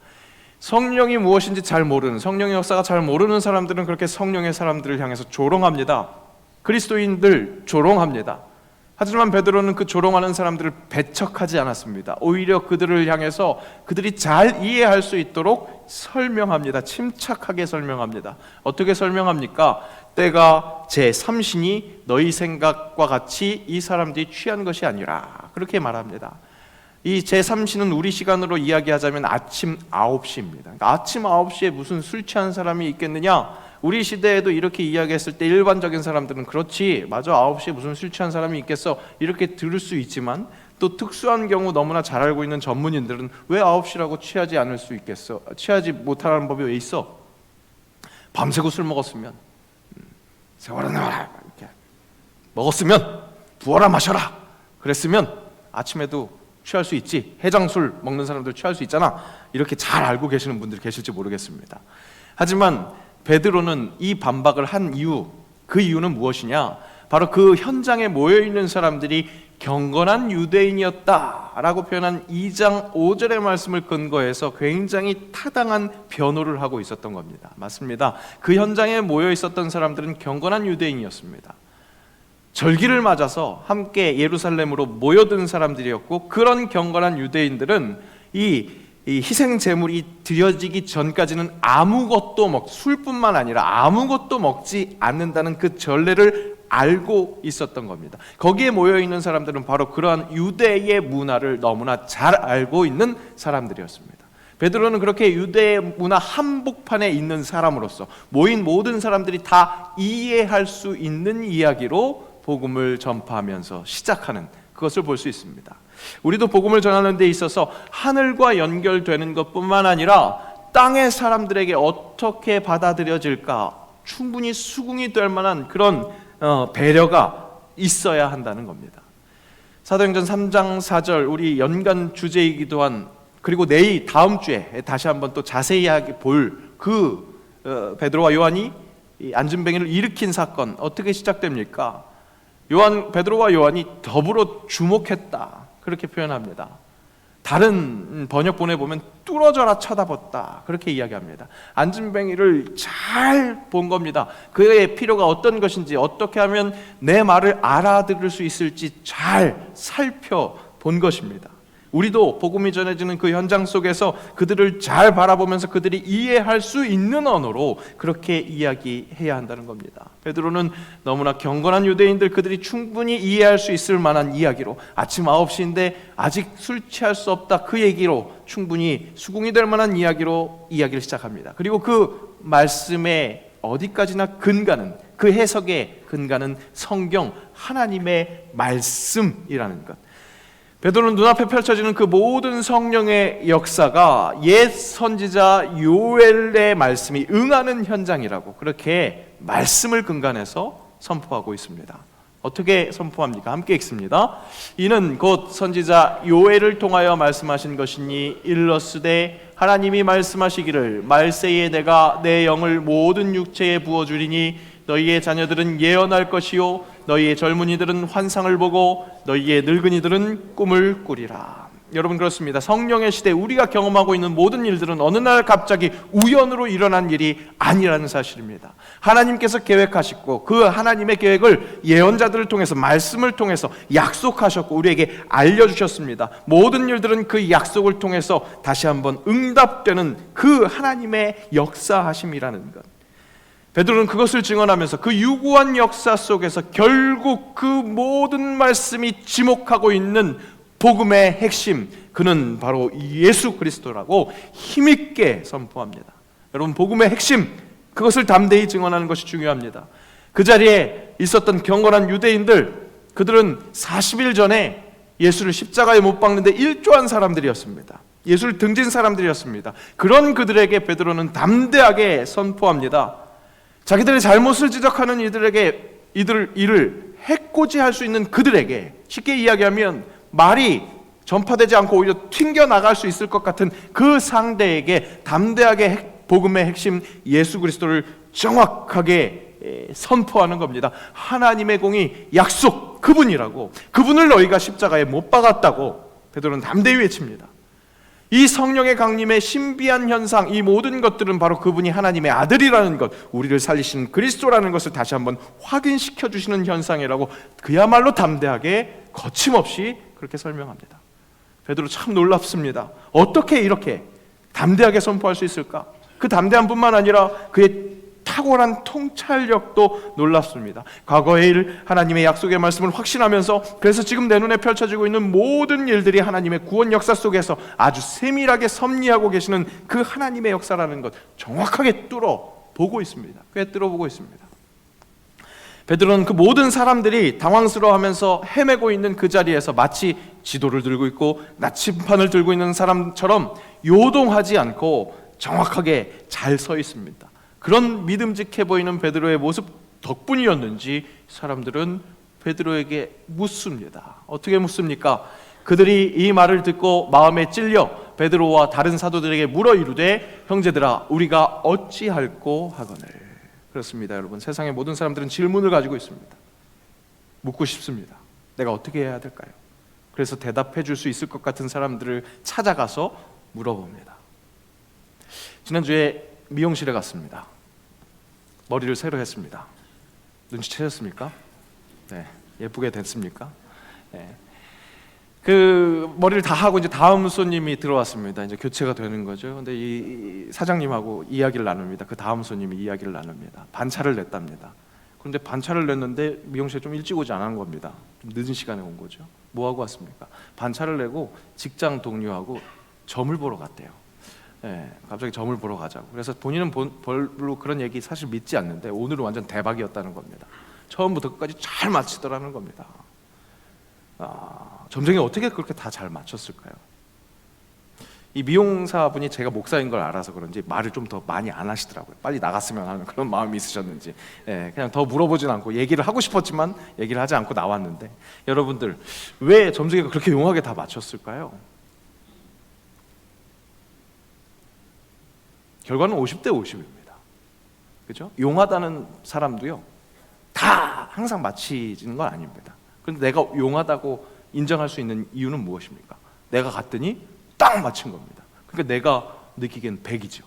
성령이 무엇인지 잘 모르는, 성령의 역사가 잘 모르는 사람들은 그렇게 성령의 사람들을 향해서 조롱합니다. 그리스도인들 조롱합니다. 하지만 베드로는 그 조롱하는 사람들을 배척하지 않았습니다. 오히려 그들을 향해서 그들이 잘 이해할 수 있도록 설명합니다. 침착하게 설명합니다. 어떻게 설명합니까? 때가 제3신이 너희 생각과 같이 이 사람들이 취한 것이 아니라, 그렇게 말합니다. 이 제3신은 우리 시간으로 이야기하자면 아침 9시입니다. 그러니까 아침 9시에 무슨 술 취한 사람이 있겠느냐? 우리 시대에도 이렇게 이야기했을 때 일반적인 사람들은 그렇지, 맞아, 9시에 무슨 술 취한 사람이 있겠어, 이렇게 들을 수 있지만 또 특수한 경우 너무나 잘 알고 있는 전문인들은 왜 9시라고 취하지 않을 수 있겠어? 취하지 못하는 법이 왜 있어? 밤새고 술 먹었으면, 세워라 내와라 이렇게 먹었으면 부어라 마셔라 그랬으면 아침에도 취할 수 있지. 해장술 먹는 사람들 취할 수 있잖아. 이렇게 잘 알고 계시는 분들이 계실지 모르겠습니다. 하지만 베드로는 이 반박을 한 이유, 그 이유는 무엇이냐? 바로 그 현장에 모여있는 사람들이 경건한 유대인이었다라고 표현한 2장 5절의 말씀을 근거해서 굉장히 타당한 변호를 하고 있었던 겁니다. 맞습니다. 그 현장에 모여 있었던 사람들은 경건한 유대인이었습니다. 절기를 맞아서 함께 예루살렘으로 모여든 사람들이었고, 그런 경건한 유대인들은 이 희생 제물이 드려지기 전까지는 아무것도 술뿐만 아니라 아무것도 먹지 않는다는 그 전례를 알고 있었던 겁니다. 거기에 모여 있는 사람들은 바로 그러한 유대의 문화를 너무나 잘 알고 있는 사람들이었습니다. 베드로는 그렇게 유대의 문화 한복판에 있는 사람으로서 모인 모든 사람들이 다 이해할 수 있는 이야기로 복음을 전파하면서 시작하는 그것을 볼 수 있습니다. 우리도 복음을 전하는 데 있어서 하늘과 연결되는 것뿐만 아니라 땅의 사람들에게 어떻게 받아들여질까 충분히 수긍이 될 만한 그런 배려가 있어야 한다는 겁니다. 사도행전 3장 4절, 우리 연간 주제이기도 한, 그리고 내일 다음 주에 다시 한번 또 자세히 볼 베드로와 요한이 이 안진뱅이를 일으킨 사건 어떻게 시작됩니까? 베드로와 요한이 더불어 주목했다, 그렇게 표현합니다. 다른 번역본에 보면 뚫어져라 쳐다봤다, 그렇게 이야기합니다. 안진뱅이를 잘 본 겁니다. 그의 필요가 어떤 것인지, 어떻게 하면 내 말을 알아들을 수 있을지 잘 살펴본 것입니다. 우리도 복음이 전해지는 그 현장 속에서 그들을 잘 바라보면서 그들이 이해할 수 있는 언어로 그렇게 이야기해야 한다는 겁니다. 베드로는 너무나 경건한 유대인들, 그들이 충분히 이해할 수 있을 만한 이야기로, 아침 9시인데 아직 술 취할 수 없다, 그 얘기로 충분히 수긍이 될 만한 이야기로 이야기를 시작합니다. 그리고 그 말씀의 어디까지나 근간은, 그 해석의 근간은 성경 하나님의 말씀이라는 것. 베드로는 눈앞에 펼쳐지는 그 모든 성령의 역사가 옛 선지자 요엘의 말씀이 응하는 현장이라고 그렇게 말씀을 근간해서 선포하고 있습니다. 어떻게 선포합니까? 함께 읽습니다. 이는 곧 선지자 요엘을 통하여 말씀하신 것이니 일러스되 하나님이 말씀하시기를 말세에 내가 내 영을 모든 육체에 부어주리니 너희의 자녀들은 예언할 것이요 너희의 젊은이들은 환상을 보고 너희의 늙은이들은 꿈을 꾸리라. 여러분, 그렇습니다. 성령의 시대, 우리가 경험하고 있는 모든 일들은 어느 날 갑자기 우연으로 일어난 일이 아니라는 사실입니다. 하나님께서 계획하셨고 그 하나님의 계획을 예언자들을 통해서, 말씀을 통해서 약속하셨고 우리에게 알려주셨습니다. 모든 일들은 그 약속을 통해서 다시 한번 응답되는 그 하나님의 역사하심이라는 것. 베드로는 그것을 증언하면서 그 유구한 역사 속에서 결국 그 모든 말씀이 지목하고 있는 복음의 핵심, 그는 바로 예수 그리스도라고 힘있게 선포합니다. 여러분, 복음의 핵심, 그것을 담대히 증언하는 것이 중요합니다. 그 자리에 있었던 경건한 유대인들, 그들은 40일 전에 예수를 십자가에 못 박는데 일조한 사람들이었습니다. 예수를 등진 사람들이었습니다. 그런 그들에게 베드로는 담대하게 선포합니다. 자기들의 잘못을 지적하는 이를 해코지할 수 있는 그들에게, 쉽게 이야기하면 말이 전파되지 않고 오히려 튕겨나갈 수 있을 것 같은 그 상대에게 담대하게 복음의 핵심 예수 그리스도를 정확하게 선포하는 겁니다. 하나님의 공의, 약속, 그분이라고, 그분을 너희가 십자가에 못 박았다고 베드로는 담대히 외칩니다. 이 성령의 강림의 신비한 현상, 이 모든 것들은 바로 그분이 하나님의 아들이라는 것, 우리를 살리신 그리스도라는 것을 다시 한번 확인시켜 주시는 현상이라고 그야말로 담대하게 거침없이 그렇게 설명합니다. 베드로 참 놀랍습니다. 어떻게 이렇게 담대하게 선포할 수 있을까? 그 담대한 뿐만 아니라 그의 탁월한 통찰력도 놀랍습니다. 과거의 일, 하나님의 약속의 말씀을 확신하면서, 그래서 지금 내 눈에 펼쳐지고 있는 모든 일들이 하나님의 구원 역사 속에서 아주 세밀하게 섭리하고 계시는 그 하나님의 역사라는 것 정확하게 뚫어보고 있습니다. 꿰뚫어보고 있습니다. 베드로는 그 모든 사람들이 당황스러워하면서 헤매고 있는 그 자리에서 마치 지도를 들고 있고 나침판을 들고 있는 사람처럼 요동하지 않고 정확하게 잘 서 있습니다. 그런 믿음직해 보이는 베드로의 모습 덕분이었는지 사람들은 베드로에게 묻습니다. 어떻게 묻습니까? 그들이 이 말을 듣고 마음에 찔려 베드로와 다른 사도들에게 물어 이르되 형제들아 우리가 어찌할꼬 하거늘. 그렇습니다. 여러분, 세상의 모든 사람들은 질문을 가지고 있습니다. 묻고 싶습니다. 내가 어떻게 해야 될까요? 그래서 대답해 줄 수 있을 것 같은 사람들을 찾아가서 물어봅니다. 지난주에 미용실에 갔습니다. 머리를 새로 했습니다. 눈치채셨습니까? 네, 예쁘게 됐습니까? 네. 그 머리를 다 하고 이제 다음 손님이 들어왔습니다. 이제 교체가 되는 거죠. 근데 이 사장님하고 이야기를 나눕니다. 그 다음 손님이 이야기를 나눕니다. 반차를 냈답니다. 그런데 반차를 냈는데 미용실에 좀 일찍 오지 않은 겁니다. 좀 늦은 시간에 온 거죠. 뭐 하고 왔습니까? 반차를 내고 직장 동료하고 점을 보러 갔대요. 네, 갑자기 점을 보러 가자고. 그래서 본인은 별로 그런 얘기 사실 믿지 않는데 오늘은 완전 대박이었다는 겁니다. 처음부터 끝까지 잘 맞히더라는 겁니다. 점쟁이 어떻게 그렇게 다 잘 맞췄을까요? 이 미용사분이 제가 목사인 걸 알아서 그런지 말을 좀 더 많이 안 하시더라고요. 빨리 나갔으면 하는 그런 마음이 있으셨는지. 그냥 더 물어보진 않고, 얘기를 하고 싶었지만 얘기를 하지 않고 나왔는데, 여러분들 왜 점쟁이가 그렇게 용하게 다 맞췄을까요? 결과는 50대 50입니다. 그죠? 용하다는 사람도요, 다 항상 맞히지는 건 아닙니다. 그런데 내가 용하다고 인정할 수 있는 이유는 무엇입니까? 내가 갔더니 딱 맞춘 겁니다. 그러니까 내가 느끼기엔 100이죠.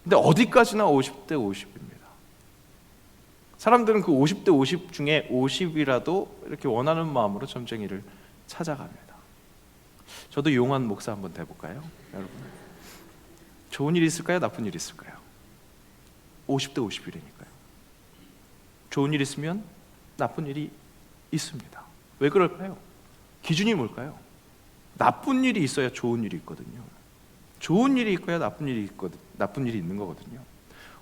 근데 어디까지나 50대 50입니다. 사람들은 그 50대 50 중에 50이라도 이렇게 원하는 마음으로 점쟁이를 찾아갑니다. 저도 용한 목사 한번 돼볼까요? 여러분, 좋은 일이 있을까요? 나쁜 일이 있을까요? 50대 50이라니까요. 좋은 일이 있으면 나쁜 일이 있습니다. 왜 그럴까요? 기준이 뭘까요? 나쁜 일이 있어야 좋은 일이 있거든요. 좋은 일이 있어야 나쁜 일이 있는 거거든요.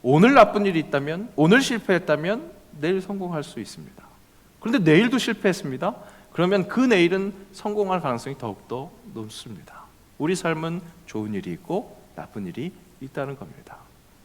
오늘 나쁜 일이 있다면, 오늘 실패했다면 내일 성공할 수 있습니다. 그런데 내일도 실패했습니다. 그러면 그 내일은 성공할 가능성이 더욱더 높습니다. 우리 삶은 좋은 일이 있고 나쁜 일이 있다는 겁니다.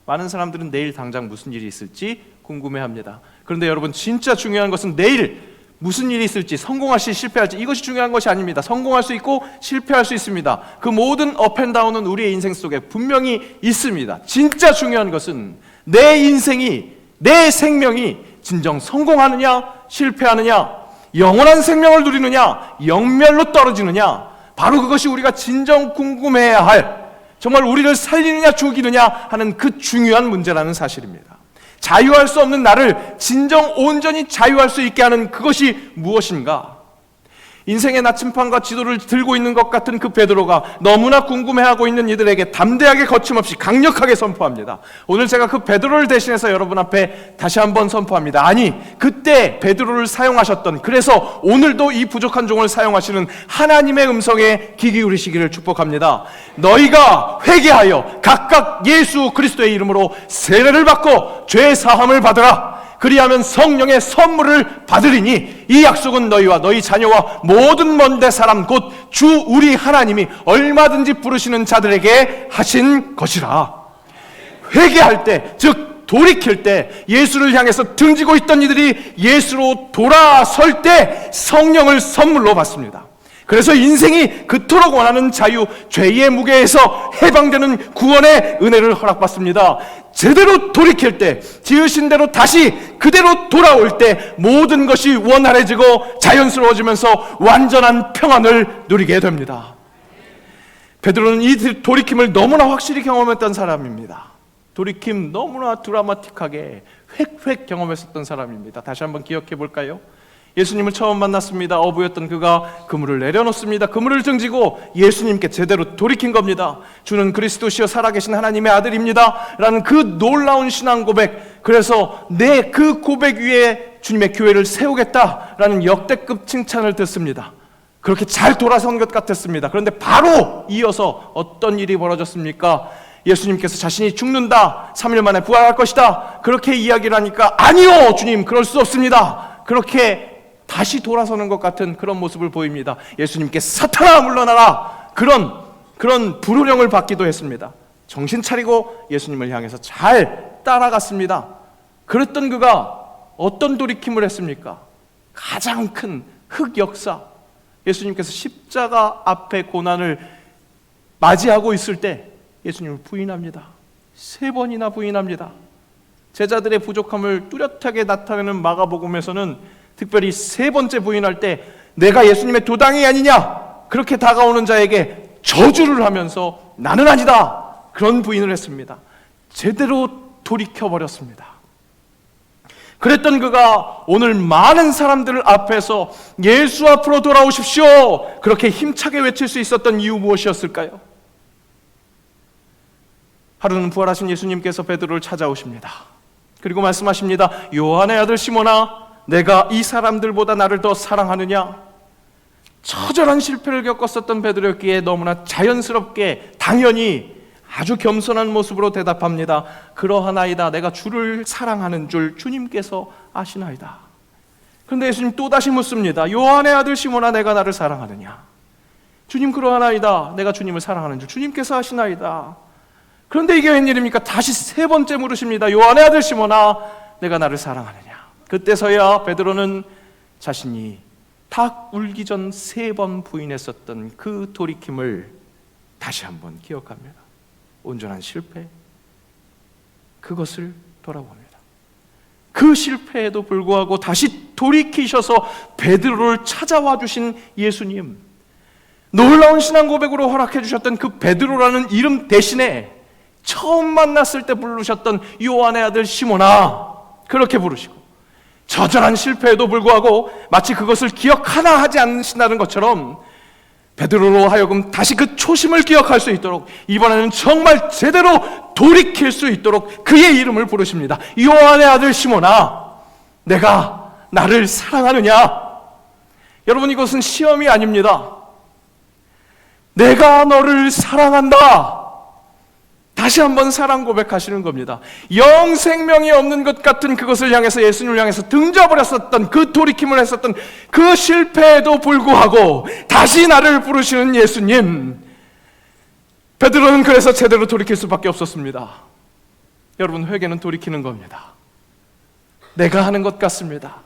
많은 사람들은 내일 당장 무슨 일이 있을지 궁금해합니다. 그런데 여러분, 진짜 중요한 것은 내일 무슨 일이 있을지, 성공할지 실패할지, 이것이 중요한 것이 아닙니다. 성공할 수 있고 실패할 수 있습니다. 그 모든 업앤다운은 우리의 인생 속에 분명히 있습니다. 진짜 중요한 것은 내 인생이, 내 생명이 진정 성공하느냐 실패하느냐, 영원한 생명을 누리느냐 영멸로 떨어지느냐, 바로 그것이 우리가 진정 궁금해야 할, 정말 우리를 살리느냐 죽이느냐 하는 그 중요한 문제라는 사실입니다. 자유할 수 없는 나를 진정 온전히 자유할 수 있게 하는 그것이 무엇인가? 인생의 나침판과 지도를 들고 있는 것 같은 그 베드로가 너무나 궁금해하고 있는 이들에게 담대하게 거침없이 강력하게 선포합니다. 오늘 제가 그 베드로를 대신해서 여러분 앞에 다시 한번 선포합니다. 아니, 그때 베드로를 사용하셨던, 그래서 오늘도 이 부족한 종을 사용하시는 하나님의 음성에 귀 기울이시기를 축복합니다. 너희가 회개하여 각각 예수 그리스도의 이름으로 세례를 받고 죄 사함을 받으라. 그리하면 성령의 선물을 받으리니 이 약속은 너희와 너희 자녀와 모든 먼데 사람 곧 주 우리 하나님이 얼마든지 부르시는 자들에게 하신 것이라. 회개할 때, 즉 돌이킬 때, 예수를 향해서 등지고 있던 이들이 예수로 돌아설 때 성령을 선물로 받습니다. 그래서 인생이 그토록 원하는 자유, 죄의 무게에서 해방되는 구원의 은혜를 허락받습니다. 제대로 돌이킬 때, 지으신 대로 다시 그대로 돌아올 때 모든 것이 원활해지고 자연스러워지면서 완전한 평안을 누리게 됩니다. 베드로는 이 돌이킴을 너무나 확실히 경험했던 사람입니다. 돌이킴 너무나 드라마틱하게 획획 경험했었던 사람입니다. 다시 한번 기억해 볼까요? 예수님을 처음 만났습니다. 어부였던 그가 그물을 내려놓습니다. 그물을 등지고 예수님께 제대로 돌이킨 겁니다. 주는 그리스도시여 살아계신 하나님의 아들입니다 라는 그 놀라운 신앙 고백, 그래서 내 그 고백 위에 주님의 교회를 세우겠다라는 역대급 칭찬을 듣습니다. 그렇게 잘 돌아선 것 같았습니다. 그런데 바로 이어서 어떤 일이 벌어졌습니까? 예수님께서 자신이 죽는다, 3일 만에 부활할 것이다, 그렇게 이야기를 하니까 아니요 주님, 그럴 수 없습니다, 그렇게 다시 돌아서는 것 같은 그런 모습을 보입니다. 예수님께 사탄아 물러나라, 그런 불호령을 받기도 했습니다. 정신 차리고 예수님을 향해서 잘 따라갔습니다. 그랬던 그가 어떤 돌이킴을 했습니까? 가장 큰 흑역사, 예수님께서 십자가 앞에 고난을 맞이하고 있을 때 예수님을 부인합니다. 3번이나 부인합니다. 제자들의 부족함을 뚜렷하게 나타내는 마가복음에서는 특별히 3번째 부인할 때 내가 예수님의 도당이 아니냐 그렇게 다가오는 자에게 저주를 하면서 나는 아니다 그런 부인을 했습니다. 제대로 돌이켜버렸습니다. 그랬던 그가 오늘 많은 사람들 앞에서 예수 앞으로 돌아오십시오 그렇게 힘차게 외칠 수 있었던 이유 무엇이었을까요? 하루는 부활하신 예수님께서 베드로를 찾아오십니다. 그리고 말씀하십니다. 요한의 아들 시몬아, 내가 이 사람들보다 나를 더 사랑하느냐? 처절한 실패를 겪었었던 베드로였기에 너무나 자연스럽게 당연히 아주 겸손한 모습으로 대답합니다. 그러하나이다. 내가 주를 사랑하는 줄 주님께서 아시나이다. 그런데 예수님 또다시 묻습니다. 요한의 아들 시몬아, 내가 나를 사랑하느냐? 주님, 그러하나이다. 내가 주님을 사랑하는 줄 주님께서 아시나이다. 그런데 이게 웬일입니까? 다시 세 번째 물으십니다. 요한의 아들 시몬아, 내가 나를 사랑하느냐? 그때서야 베드로는 자신이 닭 울기 전 3번 부인했었던 그 돌이킴을 다시 한번 기억합니다. 온전한 실패, 그것을 돌아봅니다. 그 실패에도 불구하고 다시 돌이키셔서 베드로를 찾아와 주신 예수님, 놀라운 신앙 고백으로 허락해 주셨던 그 베드로라는 이름 대신에 처음 만났을 때 부르셨던 요한의 아들 시몬아 그렇게 부르시고, 처절한 실패에도 불구하고 마치 그것을 기억 하나 하지 않으신다는 것처럼 베드로로 하여금 다시 그 초심을 기억할 수 있도록, 이번에는 정말 제대로 돌이킬 수 있도록 그의 이름을 부르십니다. 요한의 아들 시몬아, 내가 나를 사랑하느냐? 여러분, 이것은 시험이 아닙니다. 내가 너를 사랑한다. 다시 한번 사랑 고백하시는 겁니다. 영생명이 없는 것 같은 그것을 향해서, 예수님을 향해서 등져버렸었던 그 돌이킴을 했었던 그 실패에도 불구하고 다시 나를 부르시는 예수님. 베드로는 그래서 제대로 돌이킬 수밖에 없었습니다. 여러분, 회개는 돌이키는 겁니다. 내가 하는 것 같습니다.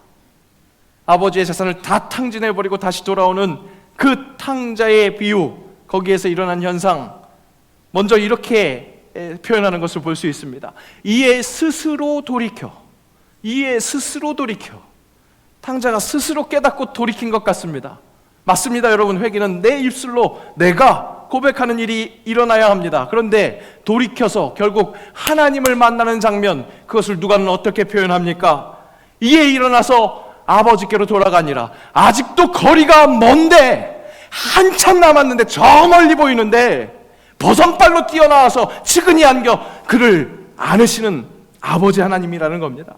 아버지의 재산을 다 탕진해버리고 다시 돌아오는 그 탕자의 비유, 거기에서 일어난 현상, 먼저 이렇게 표현하는 것을 볼 수 있습니다. 이에 스스로 돌이켜, 탕자가 스스로 깨닫고 돌이킨 것 같습니다. 맞습니다. 여러분, 회개는 내 입술로 내가 고백하는 일이 일어나야 합니다. 그런데 돌이켜서 결국 하나님을 만나는 장면, 그것을 누가는 어떻게 표현합니까? 이에 일어나서 아버지께로 돌아가니라. 아직도 거리가 먼데, 한참 남았는데, 저 멀리 보이는데 버선발로 뛰어나와서 치근히 안겨 그를 안으시는 아버지 하나님이라는 겁니다.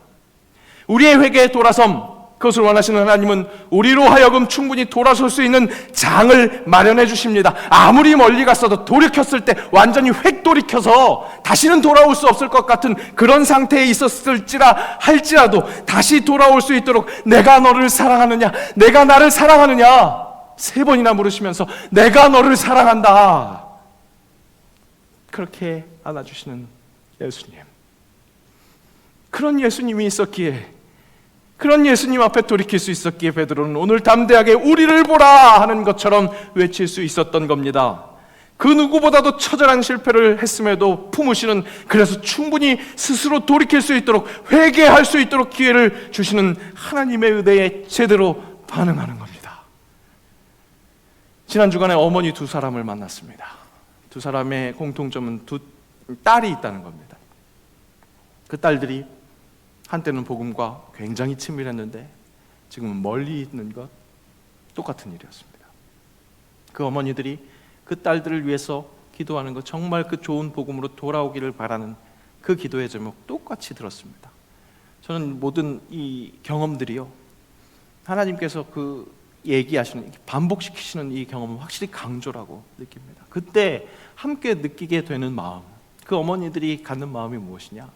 우리의 회개에 돌아섬, 그것을 원하시는 하나님은 우리로 하여금 충분히 돌아설 수 있는 장을 마련해 주십니다. 아무리 멀리 갔어도 돌이켰을 때 완전히 획 돌이켜서 다시는 돌아올 수 없을 것 같은 그런 상태에 있었을지라 할지라도 다시 돌아올 수 있도록 내가 너를 사랑하느냐, 내가 나를 사랑하느냐 3번이나 물으시면서 내가 너를 사랑한다, 그렇게 안아주시는 예수님. 그런 예수님이 있었기에, 그런 예수님 앞에 돌이킬 수 있었기에 베드로는 오늘 담대하게 우리를 보라 하는 것처럼 외칠 수 있었던 겁니다. 그 누구보다도 처절한 실패를 했음에도 품으시는, 그래서 충분히 스스로 돌이킬 수 있도록, 회개할 수 있도록 기회를 주시는 하나님의 은혜에 제대로 반응하는 겁니다. 지난 주간에 어머니 2사람을 만났습니다. 2사람의 공통점은 2 딸이 있다는 겁니다. 그 딸들이 한때는 복음과 굉장히 친밀했는데 지금은 멀리 있는 것, 똑같은 일이었습니다. 그 어머니들이 그 딸들을 위해서 기도하는 것, 정말 그 좋은 복음으로 돌아오기를 바라는 그 기도의 제목 똑같이 들었습니다. 저는 모든 이 경험들이요, 하나님께서 그 얘기하시는, 반복시키시는 이 경험은 확실히 강조라고 느낍니다. 그때 함께 느끼게 되는 마음, 그 어머니들이 갖는 마음이 무엇이냐?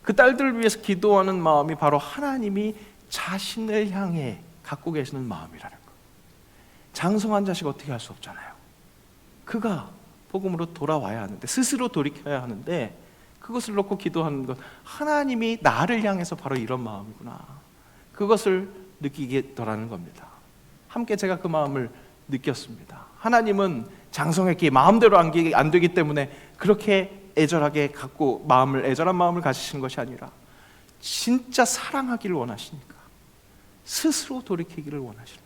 그 딸들을 위해서 기도하는 마음이 바로 하나님이 자신을 향해 갖고 계시는 마음이라는 것. 장성한 자식 어떻게 할 수 없잖아요. 그가 복음으로 돌아와야 하는데, 스스로 돌이켜야 하는데, 그것을 놓고 기도하는 것, 하나님이 나를 향해서 바로 이런 마음이구나, 그것을 느끼게 더라는 겁니다. 함께 제가 그 마음을 느꼈습니다. 하나님은 장성했기에 마음대로 안 되기 때문에 그렇게 애절하게 갖고 애절한 마음을 가지시는 것이 아니라 진짜 사랑하기를 원하시니까 스스로 돌이키기를 원하시는,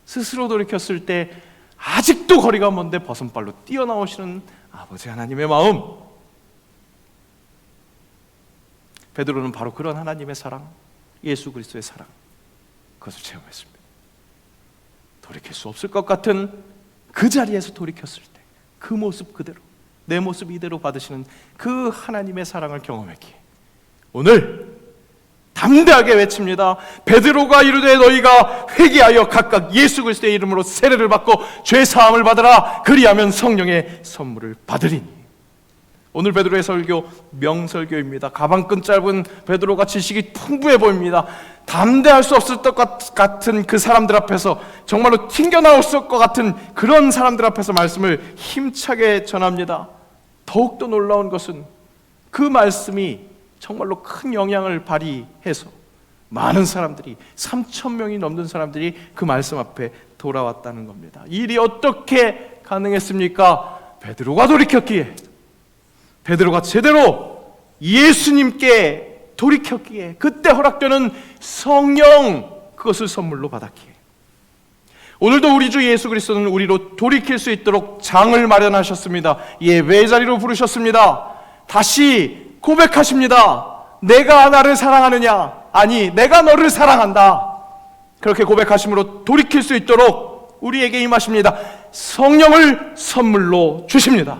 스스로 돌이켰을 때 아직도 거리가 먼데 버선발로 뛰어나오시는 아버지 하나님의 마음. 베드로는 바로 그런 하나님의 사랑, 예수 그리스도의 사랑, 그것을 체험했습니다. 돌이킬 수 없을 것 같은 그 자리에서 돌이켰을 때 그 모습 그대로, 내 모습 이대로 받으시는 그 하나님의 사랑을 경험했기에 오늘 담대하게 외칩니다. 베드로가 이르되 너희가 회개하여 각각 예수 그리스도의 이름으로 세례를 받고 죄 사함을 받으라. 그리하면 성령의 선물을 받으리니. 오늘 베드로의 설교 명설교입니다. 가방끈 짧은 베드로가 지식이 풍부해 보입니다. 담대할 수 없을 것 같은 그 사람들 앞에서, 정말로 튕겨나올 것 같은 그런 사람들 앞에서 말씀을 힘차게 전합니다. 더욱더 놀라운 것은 그 말씀이 정말로 큰 영향을 발휘해서 많은 사람들이, 3,000명이 넘는 사람들이 그 말씀 앞에 돌아왔다는 겁니다. 이 일이 어떻게 가능했습니까? 베드로가 돌이켰기에, 베드로가 제대로 예수님께 돌이켰기에, 그때 허락되는 성령, 그것을 선물로 받았기에. 오늘도 우리 주 예수 그리스도는 우리로 돌이킬 수 있도록 장을 마련하셨습니다. 예배의 자리로 부르셨습니다. 다시 고백하십니다. 내가 나를 사랑하느냐? 아니, 내가 너를 사랑한다. 그렇게 고백하심으로 돌이킬 수 있도록 우리에게 임하십니다. 성령을 선물로 주십니다.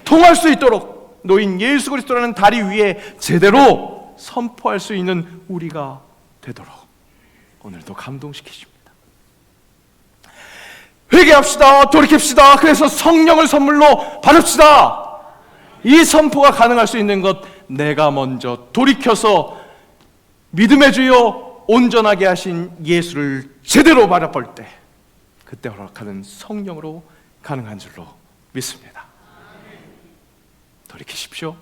통할 수 있도록 노인 예수 그리스도라는 다리 위에 제대로 선포할 수 있는 우리가 되도록 오늘도 감동시키십니다. 회개합시다. 돌이킵시다. 그래서 성령을 선물로 받읍시다. 이 선포가 가능할 수 있는 것, 내가 먼저 돌이켜서 믿음의 주여 온전하게 하신 예수를 제대로 바라볼 때, 그때 허락하는 성령으로 가능한 줄로 믿습니다. 돌이키십시오.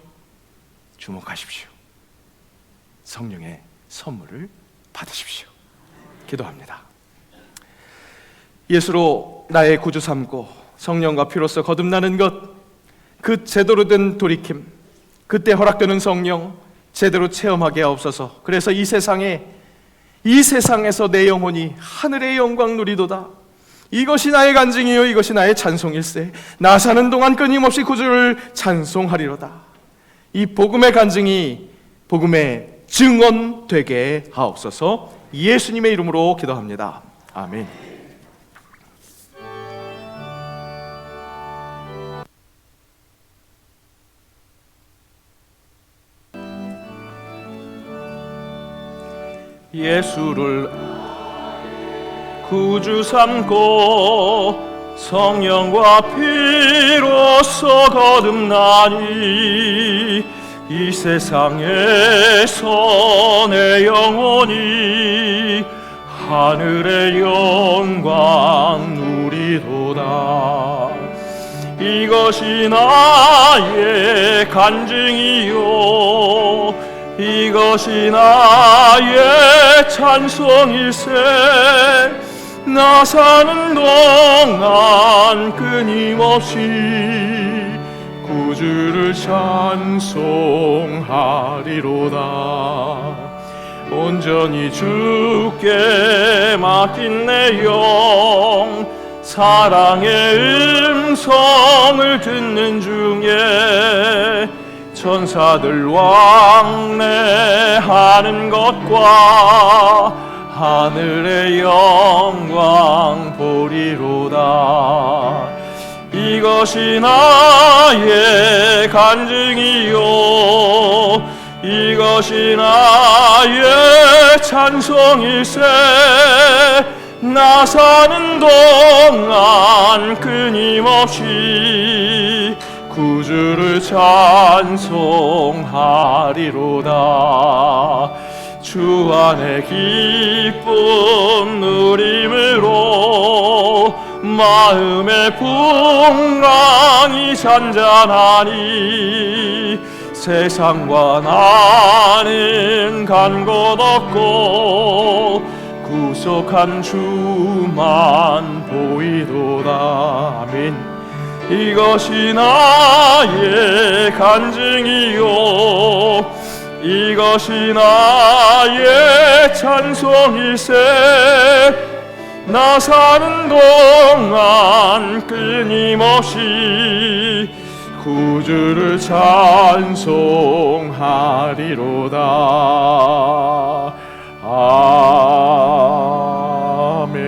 주목하십시오. 성령의 선물을 받으십시오. 기도합니다. 예수로 나의 구주 삼고 성령과 피로써 거듭나는 것, 그 제대로 된 돌이킴, 그때 허락되는 성령 제대로 체험하게 하옵소서. 그래서 이 세상에서 내 영혼이 하늘의 영광 누리도다. 이것이 나의 간증이요 이것이 나의 찬송일세. 나 사는 동안 끊임없이 구주를 찬송하리로다. 이 복음의 간증이 복음의 증언 되게 하옵소서. 예수님의 이름으로 기도합니다. 아멘. 예수를 구주 삼고 성령과 피로써 거듭나니 이 세상에서 내 영혼이 하늘의 영광 누리도다. 이것이 나의 간증이요 이것이 나의 찬송일세. 나 사는 동안 끊임없이 구주를 찬송하리로다. 온전히 주께 맡긴 내 영, 사랑의 음성을 듣는 중에 천사들 왕래하는 것과 하늘의 영광 보리로다. 이것이 나의 간증이요 이것이 나의 찬송일세. 나 사는 동안 끊임없이 구주를 찬송하리로다. 주 안에 기쁨 누림으로 마음의 풍랑이 잔잔하니 세상과 나는 간 곳 없고 구속한 주만 보이도다. 아멘. 이것이 나의 간증이요 이것이 나의 찬송일세. 나 사는 동안 끊임없이 구주를 찬송하리로다. 아멘.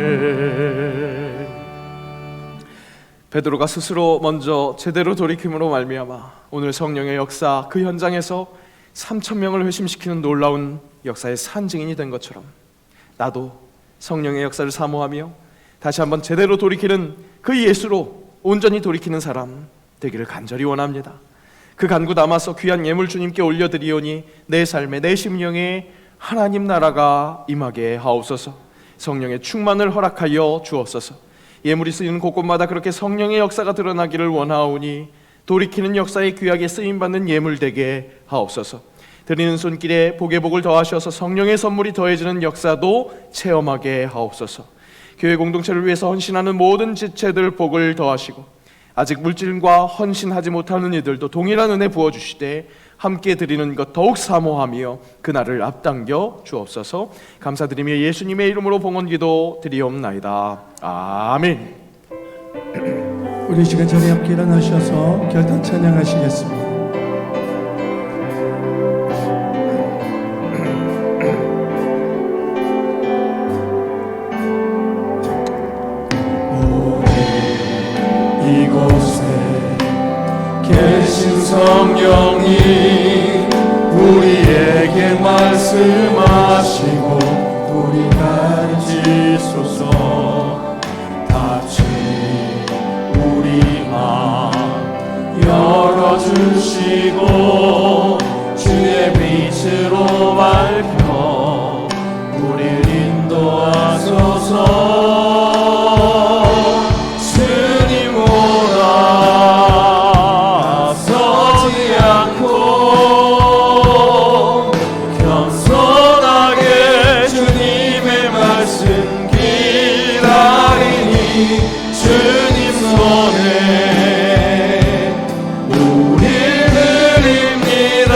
베드로가 스스로 먼저 제대로 돌이킴으로 말미암아 오늘 성령의 역사 그 현장에서 3,000명을 회심시키는 놀라운 역사의 산증인이 된 것처럼 나도 성령의 역사를 사모하며 다시 한번 제대로 돌이키는 그 예수로 온전히 돌이키는 사람 되기를 간절히 원합니다. 그 간구 담아서 귀한 예물 주님께 올려드리오니 내 삶에 내 심령에 하나님 나라가 임하게 하옵소서. 성령의 충만을 허락하여 주옵소서. 예물이 쓰이는 곳곳마다 그렇게 성령의 역사가 드러나기를 원하오니 돌이키는 역사에 귀하게 쓰임받는 예물 되게 하옵소서. 드리는 손길에 복의 복을 더하셔서 성령의 선물이 더해지는 역사도 체험하게 하옵소서. 교회 공동체를 위해서 헌신하는 모든 지체들 복을 더하시고 아직 물질과 헌신하지 못하는 이들도 동일한 은혜 부어주시되 함께 드리는 것 더욱 사모하며 그날을 앞당겨 주옵소서. 감사드리며 예수님의 이름으로 봉헌기도 드리옵나이다. 아멘. 우리 이 시간 자리에 함께 일어나셔서 결단 찬양하시겠습니다. 이곳에 계신 성령님 우리에게 말씀하시고 우리 가르치소서. 다시 우리 마음 열어주시고 주의 빛으로 밝혀 우리를 인도하소서. 주님 손에 우리 드립니다.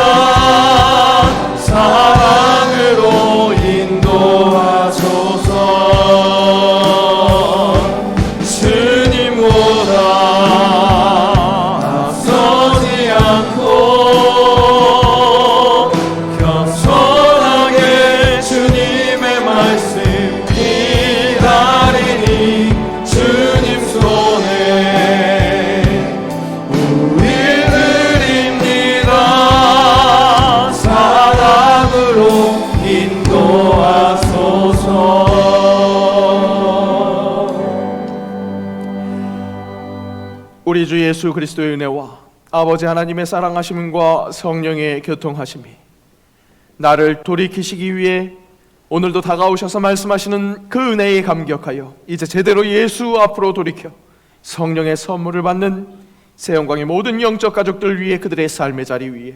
사랑으로 인도하소서. 주님보다 앞서지 않고 겸손하게 주님의 말씀 기다리니 주님 손에 우리 드립니다. 사랑으로 인도하소서. 우리 주 예수 그리스도의 은혜와 아버지 하나님의 사랑하심과 성령의 교통하심이 나를 돌이키시기 위해 오늘도 다가오셔서 말씀하시는 그 은혜에 감격하여 이제 제대로 예수 앞으로 돌이켜 성령의 선물을 받는 새영광의 모든 영적 가족들 위해 그들의 삶의 자리 위에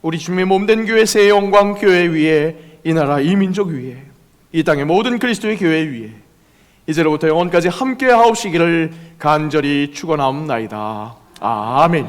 우리 주님의 몸된 교회 새영광 교회 위에 이 나라 이 민족 위에 이 땅의 모든 그리스도의 교회 위에 이제로부터 영원까지 함께 하옵시기를 간절히 축원하옵나이다. 아멘.